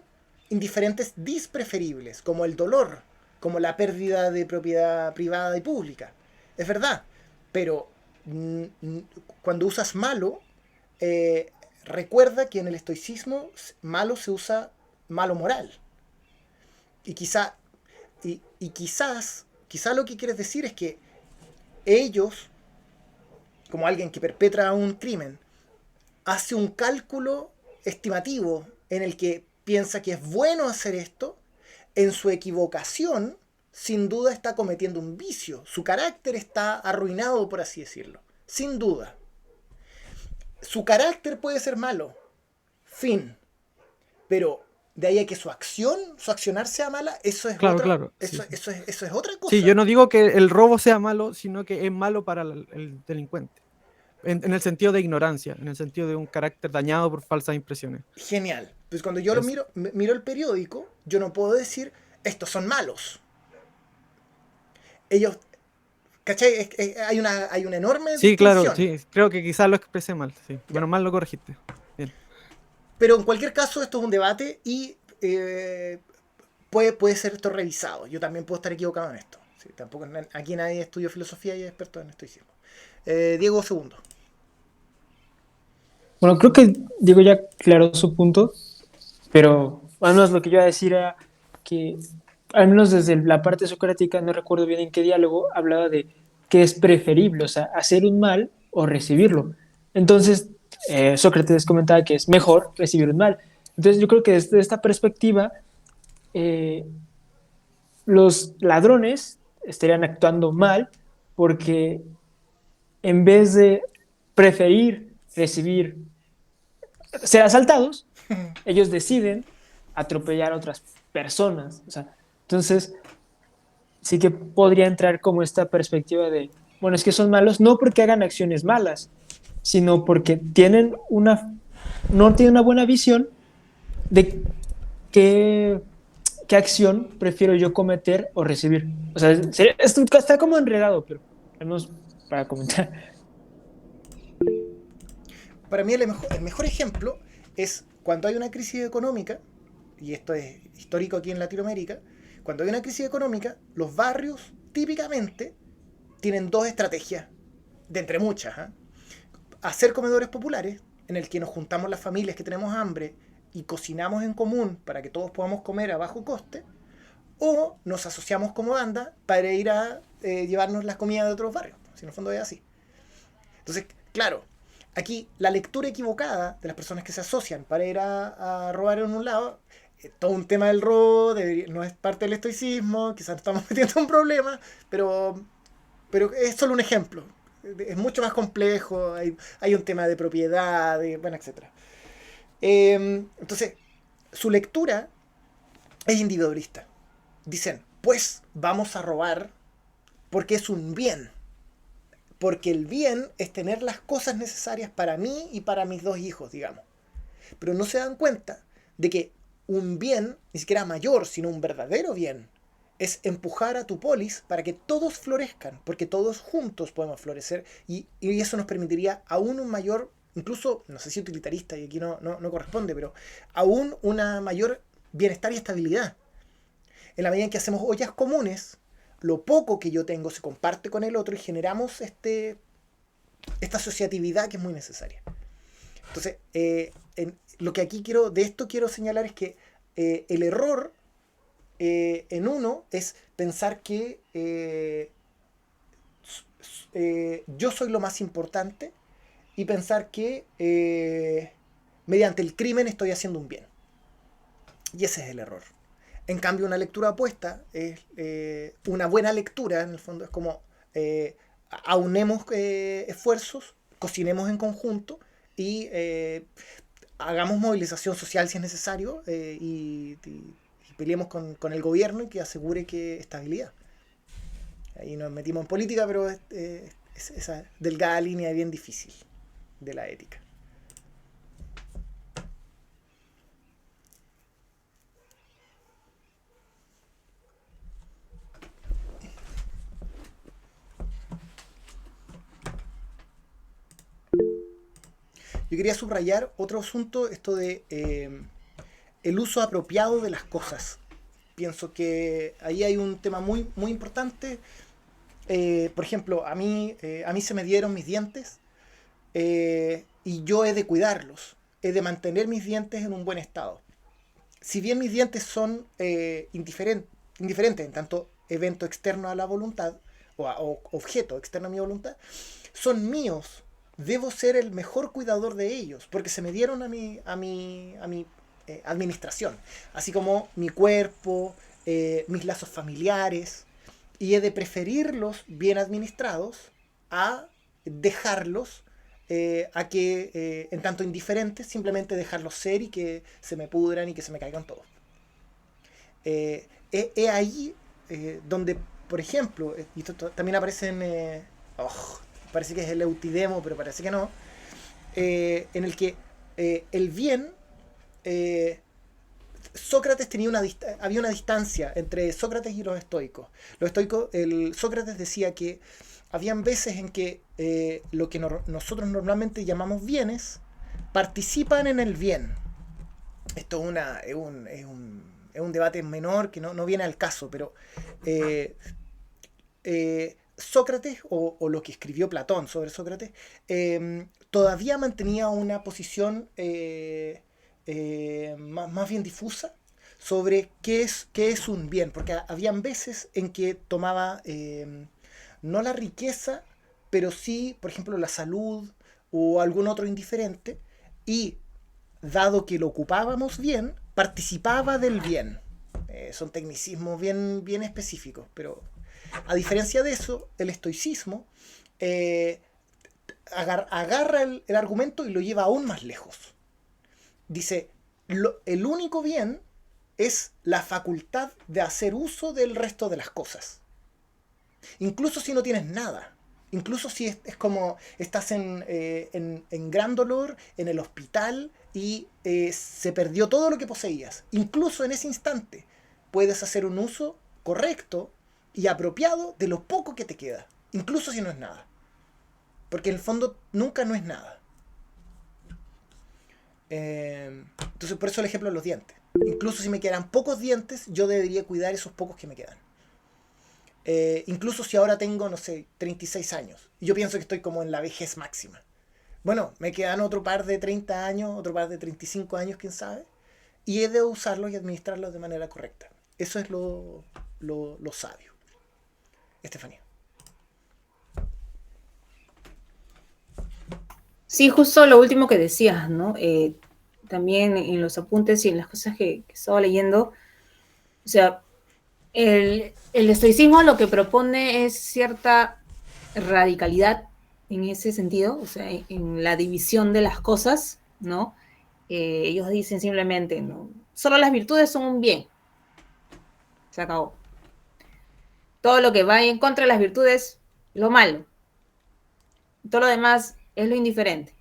indiferentes dispreferibles, como el dolor, como la pérdida de propiedad privada y pública. Es verdad, pero cuando usas malo, recuerda que en el estoicismo malo se usa malo moral. Y quizás lo que quieres decir es que ellos, como alguien que perpetra un crimen, hace un cálculo estimativo en el que piensa que es bueno hacer esto, en su equivocación, sin duda está cometiendo un vicio. Su carácter está arruinado, por así decirlo. Sin duda. Su carácter puede ser malo. Fin. Pero de ahí a que su accionar sea mala, eso es Claro, otra, claro, eso, sí. eso es otra cosa. Sí, yo no digo que el robo sea malo, sino que es malo para el delincuente. En el sentido de ignorancia, en el sentido de un carácter dañado por falsas impresiones. Genial. Pues cuando yo lo miro el periódico, yo no puedo decir, estos son malos. Ellos, ¿cachai? Hay una enorme Sí, distinción. claro, sí. Creo que quizás lo expresé mal. Sí. Bueno, mal lo corregiste. Bien. Pero en cualquier caso, esto es un debate y puede ser esto revisado. Yo también puedo estar equivocado en esto. Sí, tampoco aquí nadie estudió filosofía y es experto en estoicismo. Diego segundo. Bueno, creo que Diego ya aclaró su punto, pero al menos lo que yo iba a decir era que, al menos desde la parte socrática, no recuerdo bien en qué diálogo, hablaba de que es preferible, o sea, hacer un mal o recibirlo. Entonces, Sócrates comentaba que es mejor recibir un mal. Entonces, yo creo que desde esta perspectiva, los ladrones estarían actuando mal porque en vez de preferir recibir, ser asaltados, ellos deciden atropellar a otras personas. O sea, entonces, sí que podría entrar como esta perspectiva de, bueno, es que son malos no porque hagan acciones malas, sino porque no tienen una buena visión de qué acción prefiero yo cometer o recibir. O sea, esto está como enredado, pero al menos para comentar. Para mí el mejor ejemplo es cuando hay una crisis económica, y esto es histórico aquí en Latinoamérica, cuando hay una crisis económica, los barrios típicamente tienen dos estrategias, de entre muchas. Hacer comedores populares, en el que nos juntamos las familias que tenemos hambre y cocinamos en común para que todos podamos comer a bajo coste, o nos asociamos como banda para ir a llevarnos las comidas de otros barrios. Si en el fondo es así. Entonces, claro, aquí la lectura equivocada de las personas que se asocian para ir a robar en un lado, todo un tema del robo, no es parte del estoicismo, quizás estamos metiendo un problema, pero es solo un ejemplo. Es mucho más complejo, hay un tema de propiedad, bueno, etc. Entonces, su lectura es individualista. Dicen, pues vamos a robar porque es un bien. Porque el bien es tener las cosas necesarias para mí y para mis dos hijos, digamos. Pero no se dan cuenta de que un bien, ni siquiera mayor, sino un verdadero bien, es empujar a tu polis para que todos florezcan, porque todos juntos podemos florecer y eso nos permitiría aún un mayor, incluso, no sé si utilitarista, y aquí no corresponde, pero aún una mayor bienestar y estabilidad. En la medida en que hacemos ollas comunes, lo poco que yo tengo se comparte con el otro y generamos esta asociatividad que es muy necesaria. Entonces, lo que aquí quiero señalar es que el error en uno es pensar que yo soy lo más importante y pensar que mediante el crimen estoy haciendo un bien. Y ese es el error. En cambio, una lectura opuesta es una buena lectura, en el fondo es como aunemos esfuerzos, cocinemos en conjunto y hagamos movilización social si es necesario y peleemos con el gobierno y que asegure que estabilidad. Ahí nos metimos en política, pero es esa delgada línea bien difícil de la ética. Yo quería subrayar otro asunto, esto de el uso apropiado de las cosas. Pienso que ahí hay un tema muy, muy importante. Por ejemplo, a mí se me dieron mis dientes y yo he de cuidarlos, he de mantener mis dientes en un buen estado. Si bien mis dientes son indiferentes en tanto evento externo a la voluntad o objeto externo a mi voluntad, son míos. Debo ser el mejor cuidador de ellos porque se me dieron a mi administración, así como mi cuerpo, mis lazos familiares, y he de preferirlos bien administrados a dejarlos a que en tanto indiferentes simplemente dejarlos ser y que se me pudran y que se me caigan todos. Ahí donde, por ejemplo, y esto también aparece en parece que es el Eutidemo, pero parece que no, en el que el bien, Sócrates había una distancia entre Sócrates y los estoicos. Sócrates decía que habían veces en que lo que nosotros normalmente llamamos bienes participan en el bien. Esto es un debate menor que no viene al caso, pero Sócrates, o lo que escribió Platón sobre Sócrates, todavía mantenía una posición más bien difusa sobre qué es un bien, porque habían veces en que tomaba no la riqueza, pero sí, por ejemplo, la salud o algún otro indiferente, y dado que lo ocupábamos bien, participaba del bien. Son tecnicismos bien, bien específicos, pero a diferencia de eso, el estoicismo agarra el argumento y lo lleva aún más lejos. Dice, el único bien es la facultad de hacer uso del resto de las cosas. Incluso si no tienes nada. Incluso si es como estás en gran dolor, en el hospital, y se perdió todo lo que poseías. Incluso en ese instante puedes hacer un uso correcto y apropiado de lo poco que te queda. Incluso si no es nada. Porque en el fondo nunca no es nada. Entonces por eso el ejemplo de los dientes. Incluso si me quedan pocos dientes, yo debería cuidar esos pocos que me quedan. Incluso si ahora tengo, no sé, 36 años. Y yo pienso que estoy como en la vejez máxima. Bueno, me quedan otro par de 30 años, otro par de 35 años, quién sabe. Y he de usarlos y administrarlos de manera correcta. Eso es lo sabio. Estefanía. Sí, justo lo último que decías, ¿no? También en los apuntes y en las cosas que estaba leyendo, o sea, el estoicismo lo que propone es cierta radicalidad en ese sentido, o sea, en la división de las cosas, ¿no? Ellos dicen simplemente, ¿no? Solo las virtudes son un bien. Se acabó. Todo lo que va en contra de las virtudes, lo malo. Todo lo demás es lo indiferente.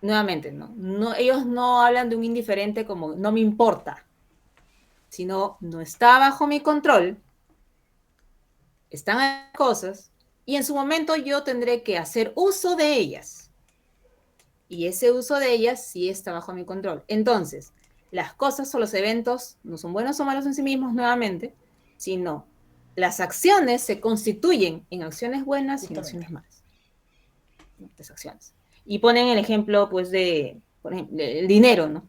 Nuevamente, no, ellos no hablan de un indiferente como no me importa, sino no está bajo mi control, están las cosas, y en su momento yo tendré que hacer uso de ellas. Y ese uso de ellas sí está bajo mi control. Entonces, las cosas o los eventos no son buenos o malos en sí mismos nuevamente, sino las acciones se constituyen en acciones buenas y en acciones malas. Las acciones. Y ponen el ejemplo, pues, por ejemplo, el dinero, ¿no?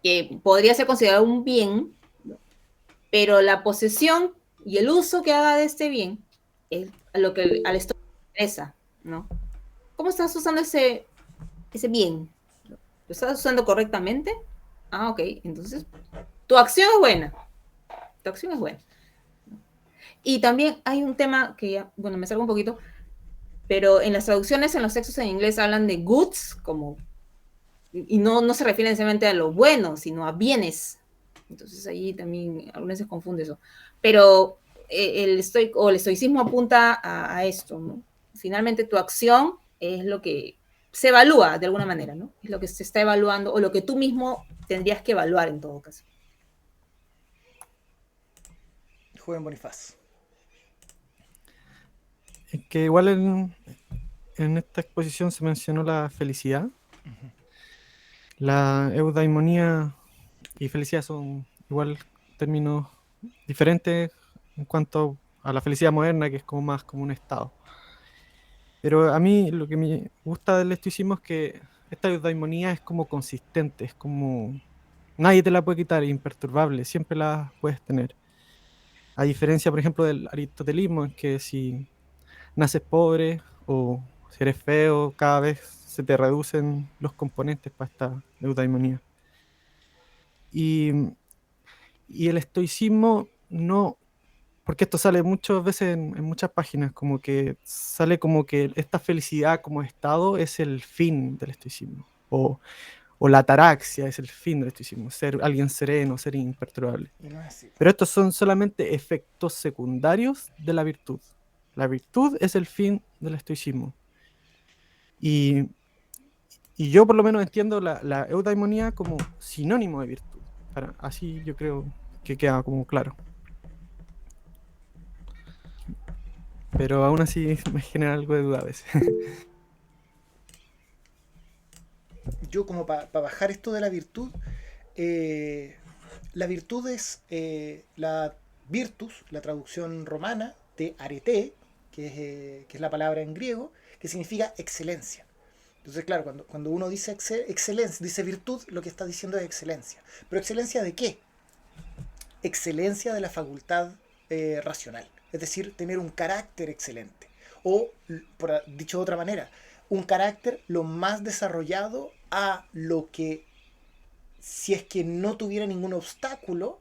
Que podría ser considerado un bien, ¿no? pero la posesión y el uso que haga de este bien es lo que al estoico le interesa, ¿no? ¿Cómo estás usando ese bien? ¿Lo estás usando correctamente? Ah, ok, entonces tu acción es buena. Tu acción es buena. Y también hay un tema que ya, bueno, me salgo un poquito, pero en las traducciones, en los textos en inglés hablan de goods, como, y no se refieren necesariamente a lo bueno, sino a bienes. Entonces ahí también algunas veces confunde eso. Pero el estoicismo apunta a esto, ¿no? Finalmente tu acción es lo que se evalúa de alguna manera, ¿no? Es lo que se está evaluando o lo que tú mismo tendrías que evaluar en todo caso. Joven Bonifaz. Es que igual en esta exposición se mencionó la felicidad. La eudaimonía y felicidad son igual términos diferentes en cuanto a la felicidad moderna, que es como más como un estado. Pero a mí lo que me gusta del estoicismo es que esta eudaimonía es como consistente, es como nadie te la puede quitar, es imperturbable, siempre la puedes tener. A diferencia, por ejemplo, del aristotelismo, en que si naces pobre o si eres feo, cada vez se te reducen los componentes para esta eudaimonía. Y el estoicismo no, porque esto sale muchas veces en muchas páginas, como que sale como que esta felicidad como estado es el fin del estoicismo, o la ataraxia es el fin del estoicismo, ser alguien sereno, ser imperturbable. Y no es así. Pero estos son solamente efectos secundarios de la virtud. La virtud es el fin del estoicismo. Y yo por lo menos entiendo la eudaimonía como sinónimo de virtud. Así yo creo que queda como claro. Pero aún así me genera algo de duda a veces. Yo como para bajar esto de la virtud, la virtud es la virtus, la traducción romana de arete, que es la palabra en griego, que significa excelencia. Entonces, claro, cuando uno dice excelencia, dice virtud, lo que está diciendo es excelencia. ¿Pero excelencia de qué? Excelencia de la facultad racional. Es decir, tener un carácter excelente. O, dicho de otra manera, un carácter lo más desarrollado a lo que, si es que no tuviera ningún obstáculo,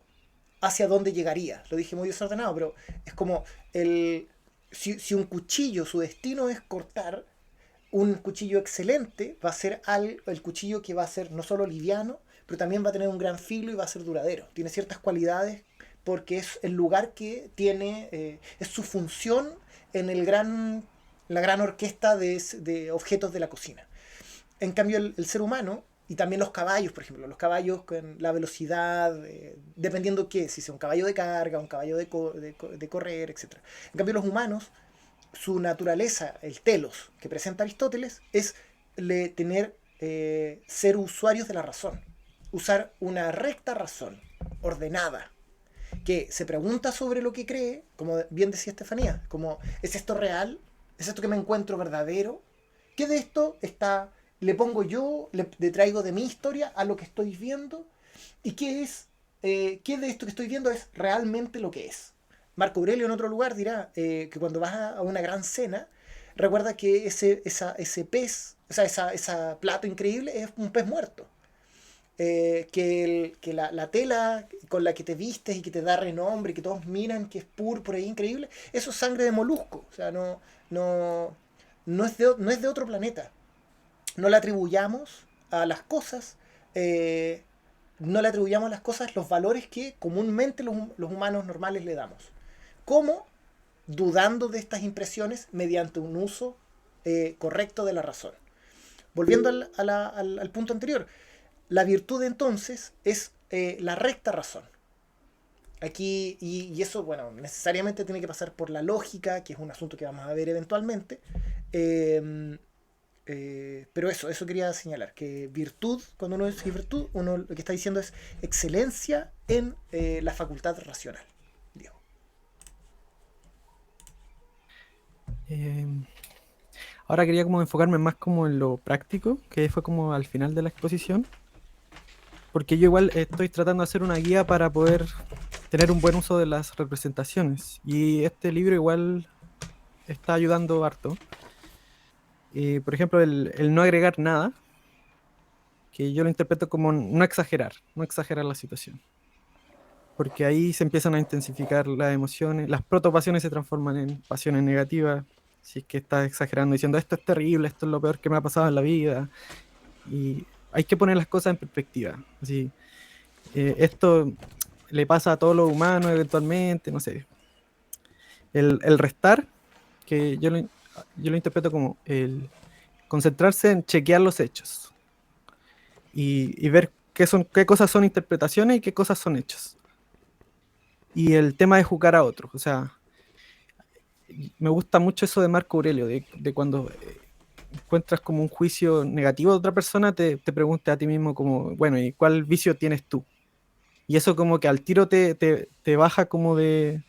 hacia dónde llegaría. Lo dije muy desordenado, pero es como si un cuchillo, su destino es cortar, un cuchillo excelente va a ser el cuchillo que va a ser no solo liviano, pero también va a tener un gran filo y va a ser duradero. Tiene ciertas cualidades porque es el lugar que tiene, es su función en la gran orquesta de objetos de la cocina. En cambio, el ser humano, y también los caballos, por ejemplo, los caballos con la velocidad, dependiendo qué, si es un caballo de carga, un caballo de correr, etc. En cambio, los humanos, su naturaleza, el telos que presenta Aristóteles, es ser usuarios de la razón, usar una recta razón, ordenada, que se pregunta sobre lo que cree, como bien decía Estefanía, como, ¿es esto real? ¿Es esto que me encuentro verdadero? ¿Qué de esto le pongo yo, le traigo de mi historia a lo que estoy viendo? ¿Y qué de esto que estoy viendo es realmente lo que es? Marco Aurelio en otro lugar dirá que cuando vas a una gran cena, recuerda que ese pez, o sea, esa plato increíble es un pez muerto. Que la tela con la que te vistes y que te da renombre y que todos miran que es púrpura y increíble, eso es sangre de molusco. O sea, no es de otro planeta. No le atribuyamos a las cosas los valores que comúnmente los humanos normales le damos. ¿Cómo? Dudando de estas impresiones mediante un uso correcto de la razón. Volviendo al punto anterior, la virtud entonces es la recta razón. Aquí, y eso, bueno, necesariamente tiene que pasar por la lógica, que es un asunto que vamos a ver eventualmente. Pero eso quería señalar, que virtud, cuando uno dice virtud, uno lo que está diciendo es excelencia en la facultad racional. Diego. Ahora quería como enfocarme más como en lo práctico, que fue como al final de la exposición, porque yo igual estoy tratando de hacer una guía para poder tener un buen uso de las representaciones. Y este libro igual está ayudando harto. Por ejemplo, el no agregar nada, que yo lo interpreto como no exagerar la situación. Porque ahí se empiezan a intensificar las emociones, las protopasiones se transforman en pasiones negativas, si es que estás exagerando diciendo esto es terrible, esto es lo peor que me ha pasado en la vida, y hay que poner las cosas en perspectiva, así, esto le pasa a todos los humanos eventualmente, no sé. El restar, que yo lo interpreto como el concentrarse en chequear los hechos y ver qué cosas son interpretaciones y qué cosas son hechos. Y el tema de juzgar a otros, o sea, me gusta mucho eso de Marco Aurelio, de cuando encuentras como un juicio negativo de otra persona, te pregunte a ti mismo como, bueno, ¿y cuál vicio tienes tú? Y eso como que al tiro te baja como del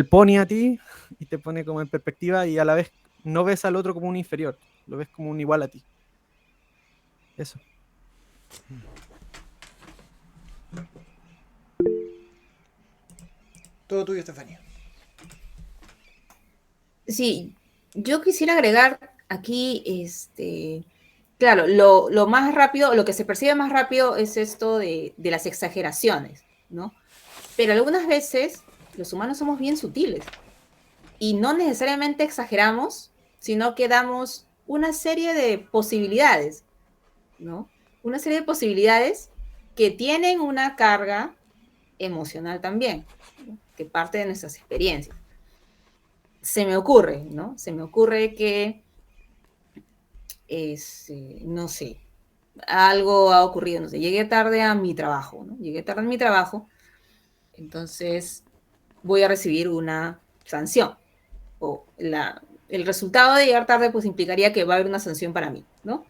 pony a ti y te pone como en perspectiva y a la vez no ves al otro como un inferior, lo ves como un igual a ti. Eso. Todo tuyo, Estefanía. Sí, yo quisiera agregar aquí, claro, lo más rápido, lo que se percibe más rápido es esto de las exageraciones, ¿no? Pero algunas veces los humanos somos bien sutiles y no necesariamente exageramos, sino que damos una serie de posibilidades, ¿no? Una serie de posibilidades que tienen una carga emocional también, ¿no? Que parte de nuestras experiencias. Se me ocurre, ¿no? Se me ocurre que no sé, algo ha ocurrido, no sé, llegué tarde a mi trabajo, ¿no? Llegué tarde a mi trabajo, entonces voy a recibir una sanción. O el resultado de llegar tarde pues implicaría que va a haber una sanción para mí, ¿no?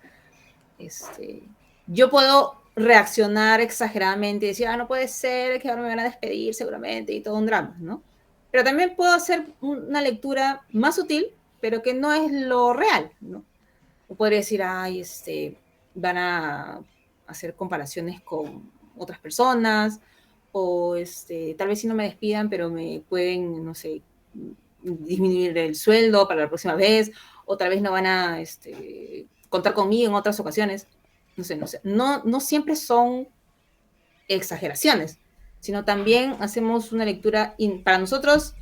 Yo puedo reaccionar exageradamente y decir, no puede ser, que ahora me van a despedir seguramente y todo un drama, ¿no? Pero también puedo hacer una lectura más sutil, pero que no es lo real, ¿no? O podría decir, van a hacer comparaciones con otras personas, o tal vez si no me despidan, pero me pueden, no sé, disminuir el sueldo para la próxima vez, o tal vez no van a contar conmigo en otras ocasiones. No sé. No siempre son exageraciones, sino también hacemos una lectura, para nosotros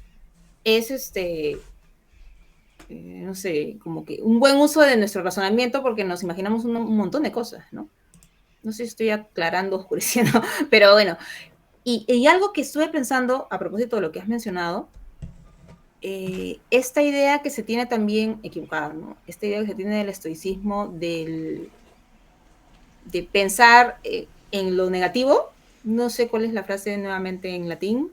es no sé, como que un buen uso de nuestro razonamiento porque nos imaginamos un montón de cosas, ¿no? No sé si estoy aclarando, oscureciendo, pero bueno. Y algo que estuve pensando a propósito de lo que has mencionado, esta idea que se tiene también equivocada, ¿no? Esta idea que se tiene del estoicismo, de pensar en lo negativo. No sé cuál es la frase nuevamente en latín.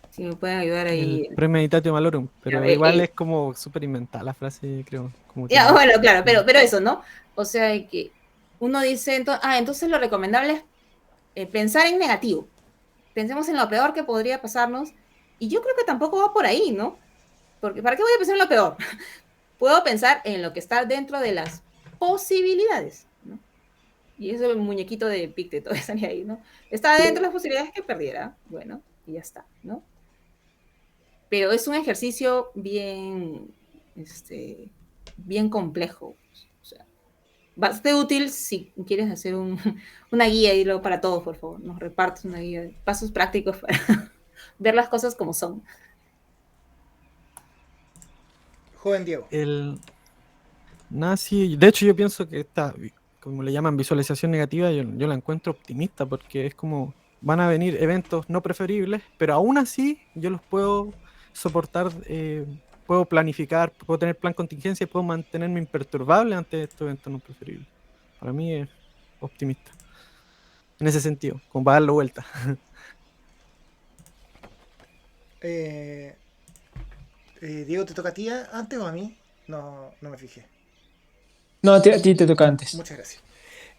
Si me pueden ayudar ahí. El premeditatio malorum, pero igual es como súper inventada la frase, creo. Como que bueno, claro, pero eso, ¿no? O sea, que uno dice, entonces lo recomendable es pensar en negativo. Pensemos en lo peor que podría pasarnos. Y yo creo que tampoco va por ahí, ¿no? Porque ¿para qué voy a pensar en lo peor? Puedo pensar en lo que está dentro de las posibilidades, ¿no? Y eso el muñequito de Picteto estaría ahí, ¿no? Está dentro de las posibilidades que perdiera. Bueno, y ya está, ¿no? Pero es un ejercicio bien, bien complejo. O sea, bastante útil si quieres hacer una guía y luego para todos, por favor. Nos repartes una guía de pasos prácticos para ver las cosas como son. Joven Diego. Sí, de hecho yo pienso que esta, como le llaman visualización negativa, yo la encuentro optimista porque es como van a venir eventos no preferibles, pero aún así yo los puedo soportar, puedo planificar, puedo tener plan contingencia y puedo mantenerme imperturbable ante estos eventos no preferibles. Para mí es optimista. En ese sentido, como para darle vuelta. Diego, ¿te toca a ti antes o a mí? No me fijé. No, a ti te toca antes. Muchas gracias.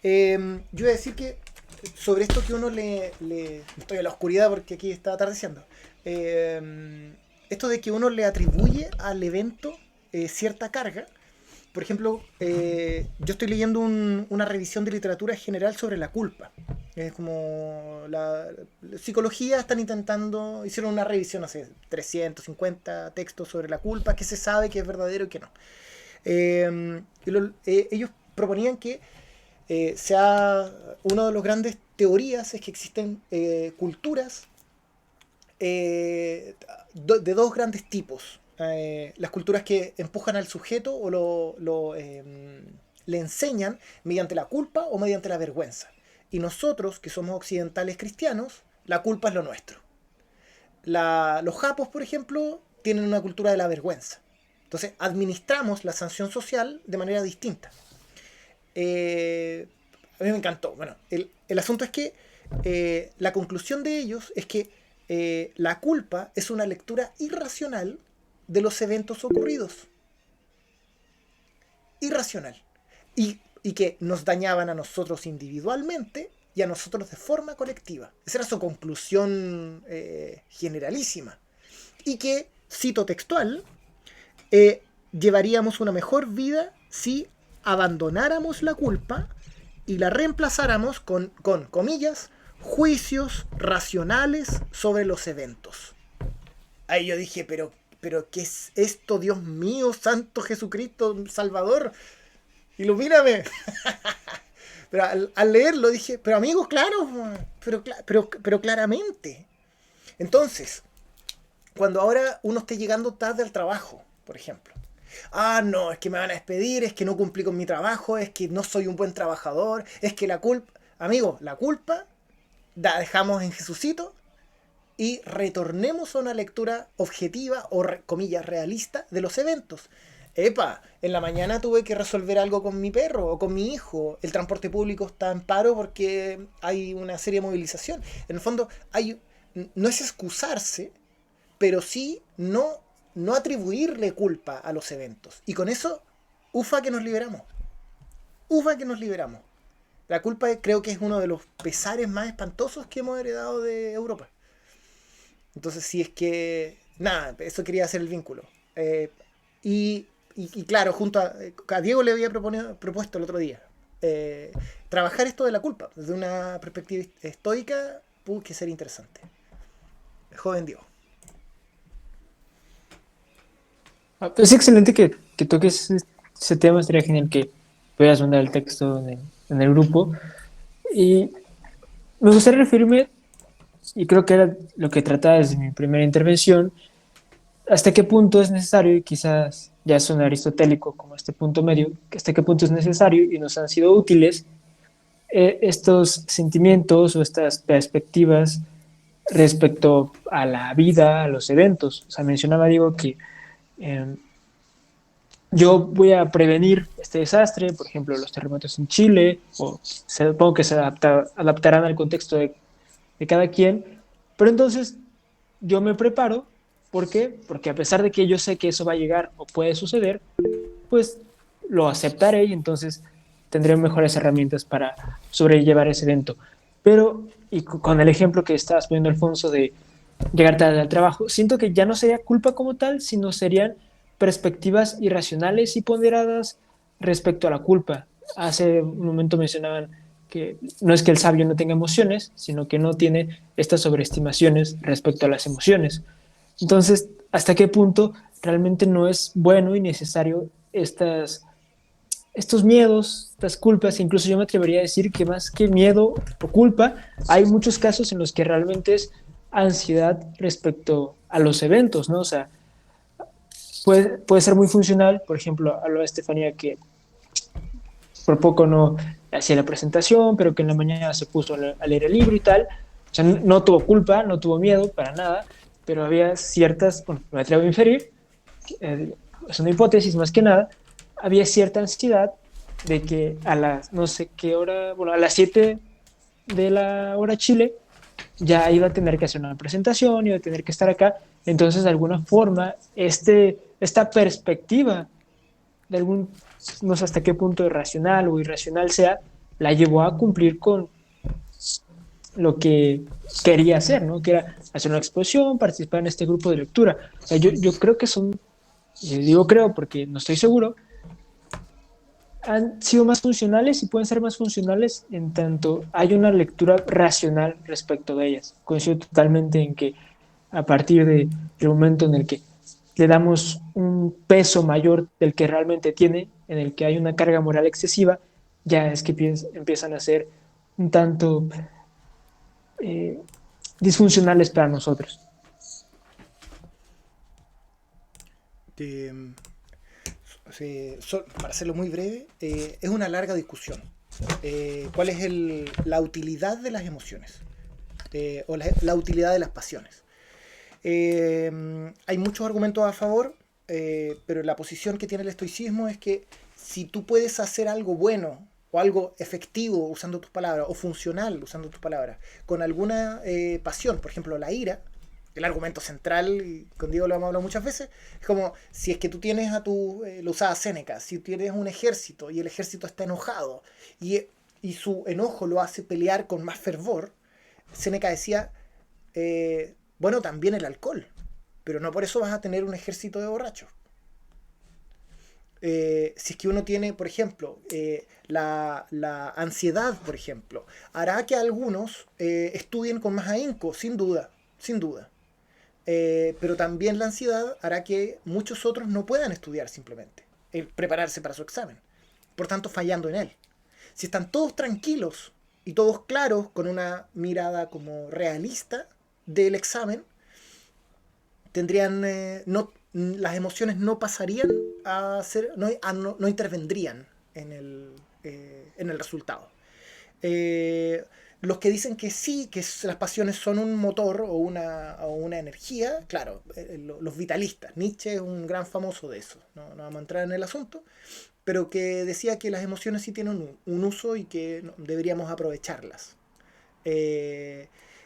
Yo iba a decir que sobre esto que uno estoy a la oscuridad porque aquí está atardeciendo. Esto de que uno le atribuye al evento cierta carga por ejemplo, yo estoy leyendo una revisión de literatura general sobre la culpa. Es como la psicología están intentando, hicieron una revisión hace 350 textos sobre la culpa, que se sabe que es verdadero y que no. Ellos proponían que una de las grandes teorías es que existen culturas de dos grandes tipos. Las culturas que empujan al sujeto o le enseñan mediante la culpa o mediante la vergüenza. Y nosotros, que somos occidentales cristianos, la culpa es lo nuestro. Los japos, por ejemplo, tienen una cultura de la vergüenza. Entonces, administramos la sanción social de manera distinta. A mí me encantó. Bueno, el asunto es que la conclusión de ellos es que la culpa es una lectura irracional de los eventos ocurridos. Irracional. Y que nos dañaban a nosotros individualmente y a nosotros de forma colectiva. Esa era su conclusión generalísima. Y que, cito textual, llevaríamos una mejor vida si abandonáramos la culpa y la reemplazáramos con comillas, juicios racionales sobre los eventos. Ahí yo dije, pero ¿qué es esto, Dios mío, Santo Jesucristo, Salvador? Ilumíname. Pero al leerlo dije, pero amigos, claro, pero claramente. Entonces, cuando ahora uno esté llegando tarde al trabajo, por ejemplo, no, es que me van a despedir, es que no cumplí con mi trabajo, es que no soy un buen trabajador, es que la culpa, amigos, la culpa la dejamos en Jesucito y retornemos a una lectura objetiva o comillas realista de los eventos. En la mañana tuve que resolver algo con mi perro o con mi hijo. El transporte público está en paro porque hay una seria movilización. En el fondo, no es excusarse, pero sí no atribuirle culpa a los eventos. Y con eso, ufa que nos liberamos. Ufa que nos liberamos. La culpa creo que es uno de los pesares más espantosos que hemos heredado de Europa. Entonces, si es que... Nada, eso quería hacer el vínculo. Y claro, junto a Diego le había propuesto el otro día trabajar esto de la culpa desde una perspectiva estoica, puede que ser interesante. El joven Diego. Es excelente que toques ese tema, sería genial que puedas mandar el texto en el grupo. Y me gustaría referirme, y creo que era lo que trataba desde mi primera intervención, hasta qué punto es necesario, y quizás ya suena aristotélico como este punto medio, hasta qué punto es necesario y nos han sido útiles estos sentimientos o estas perspectivas respecto a la vida, a los eventos. O sea, mencionaba, digo, que yo voy a prevenir este desastre, por ejemplo, los terremotos en Chile, o supongo que se adaptarán al contexto de cada quien, pero entonces yo me preparo. ¿Por qué? Porque a pesar de que yo sé que eso va a llegar o puede suceder, pues lo aceptaré y entonces tendré mejores herramientas para sobrellevar ese evento. Pero, y con el ejemplo que estabas poniendo, Alfonso, de llegar tarde al trabajo, siento que ya no sería culpa como tal, sino serían perspectivas irracionales y ponderadas respecto a la culpa. Hace un momento mencionaban que no es que el sabio no tenga emociones, sino que no tiene estas sobreestimaciones respecto a las emociones. Entonces, ¿hasta qué punto realmente no es bueno y necesario estos miedos, estas culpas? Incluso yo me atrevería a decir que más que miedo o culpa, hay muchos casos en los que realmente es ansiedad respecto a los eventos, ¿no? O sea, puede ser muy funcional. Por ejemplo, hablaba Estefanía que por poco no hacía la presentación, pero que en la mañana se puso a leer el libro y tal. O sea, no tuvo culpa, no tuvo miedo para nada, pero había ciertas, bueno, me atrevo a inferir, es una hipótesis más que nada, había cierta ansiedad de que a las, no sé qué hora, bueno, a las 7 de la hora Chile, ya iba a tener que hacer una presentación, iba a tener que estar acá. Entonces, de alguna forma, esta perspectiva, de no sé hasta qué punto racional o irracional sea, la llevó a cumplir con lo que quería hacer, ¿no? Que era hacer una exposición, participar en este grupo de lectura. O sea, yo creo que son, digo creo porque no estoy seguro, han sido más funcionales y pueden ser más funcionales en tanto hay una lectura racional respecto de ellas. Coincido totalmente en que a partir del momento en el que le damos un peso mayor del que realmente tiene, en el que hay una carga moral excesiva, ya es que empiezan a ser un tanto eh, disfuncionales para nosotros. Para hacerlo muy breve, es una larga discusión. ¿Cuál es la utilidad de las emociones? O la utilidad de las pasiones. Hay muchos argumentos a favor, pero la posición que tiene el estoicismo es que si tú puedes hacer algo bueno o algo efectivo usando tus palabras, o funcional usando tus palabras, con alguna pasión, por ejemplo la ira, el argumento central, y con Diego lo hemos hablado muchas veces, es como si es que tú tienes lo usaba Séneca, si tienes un ejército y el ejército está enojado y su enojo lo hace pelear con más fervor, Séneca decía, bueno, también el alcohol, pero no por eso vas a tener un ejército de borrachos. Si es que uno tiene, por ejemplo, la ansiedad, por ejemplo, hará que algunos estudien con más ahínco, sin duda, sin duda. Pero también la ansiedad hará que muchos otros no puedan estudiar simplemente, prepararse para su examen, por tanto fallando en él. Si están todos tranquilos y todos claros, con una mirada como realista del examen, tendrían las emociones no pasarían a ser, no intervendrían en el resultado. Los que dicen que sí, que las pasiones son un motor o una energía, claro, los vitalistas. Nietzsche es un gran famoso de eso, no vamos a entrar en el asunto, pero que decía que las emociones sí tienen un uso y que deberíamos aprovecharlas.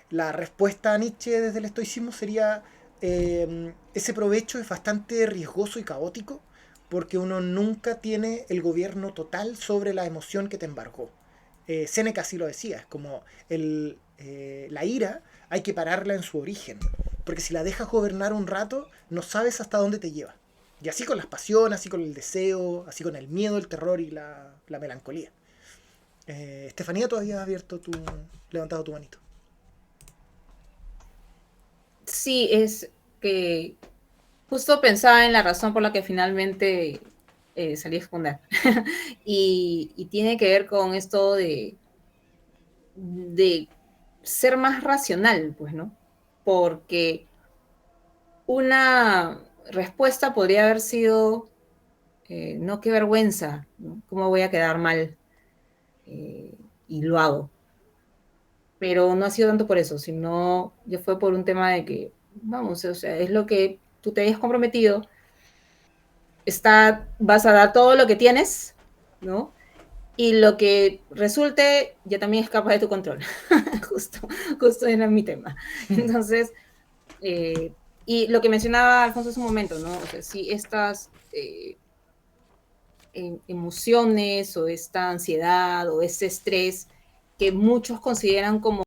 La respuesta a Nietzsche desde el estoicismo sería ese provecho es bastante riesgoso y caótico porque uno nunca tiene el gobierno total sobre la emoción que te embargó. Séneca sí lo decía, es como la ira hay que pararla en su origen, porque si la dejas gobernar un rato no sabes hasta dónde te lleva. Y así con las pasiones, así con el deseo, así con el miedo, el terror y la melancolía. Estefanía, tú habías levantado tu manito. Sí, es que justo pensaba en la razón por la que finalmente salí a exponer. y tiene que ver con esto de ser más racional, pues, ¿no? Porque una respuesta podría haber sido, no, qué vergüenza, ¿no? ¿Cómo voy a quedar mal? Y lo hago. Pero no ha sido tanto por eso, sino ya fue por un tema de que, vamos, o sea, es lo que tú te hayas comprometido, vas a dar todo lo que tienes, ¿no? Y lo que resulte ya también escapa de tu control. justo era mi tema. Entonces, y lo que mencionaba Alfonso hace un momento, ¿no? O sea, si estas emociones o esta ansiedad o este estrés que muchos consideran como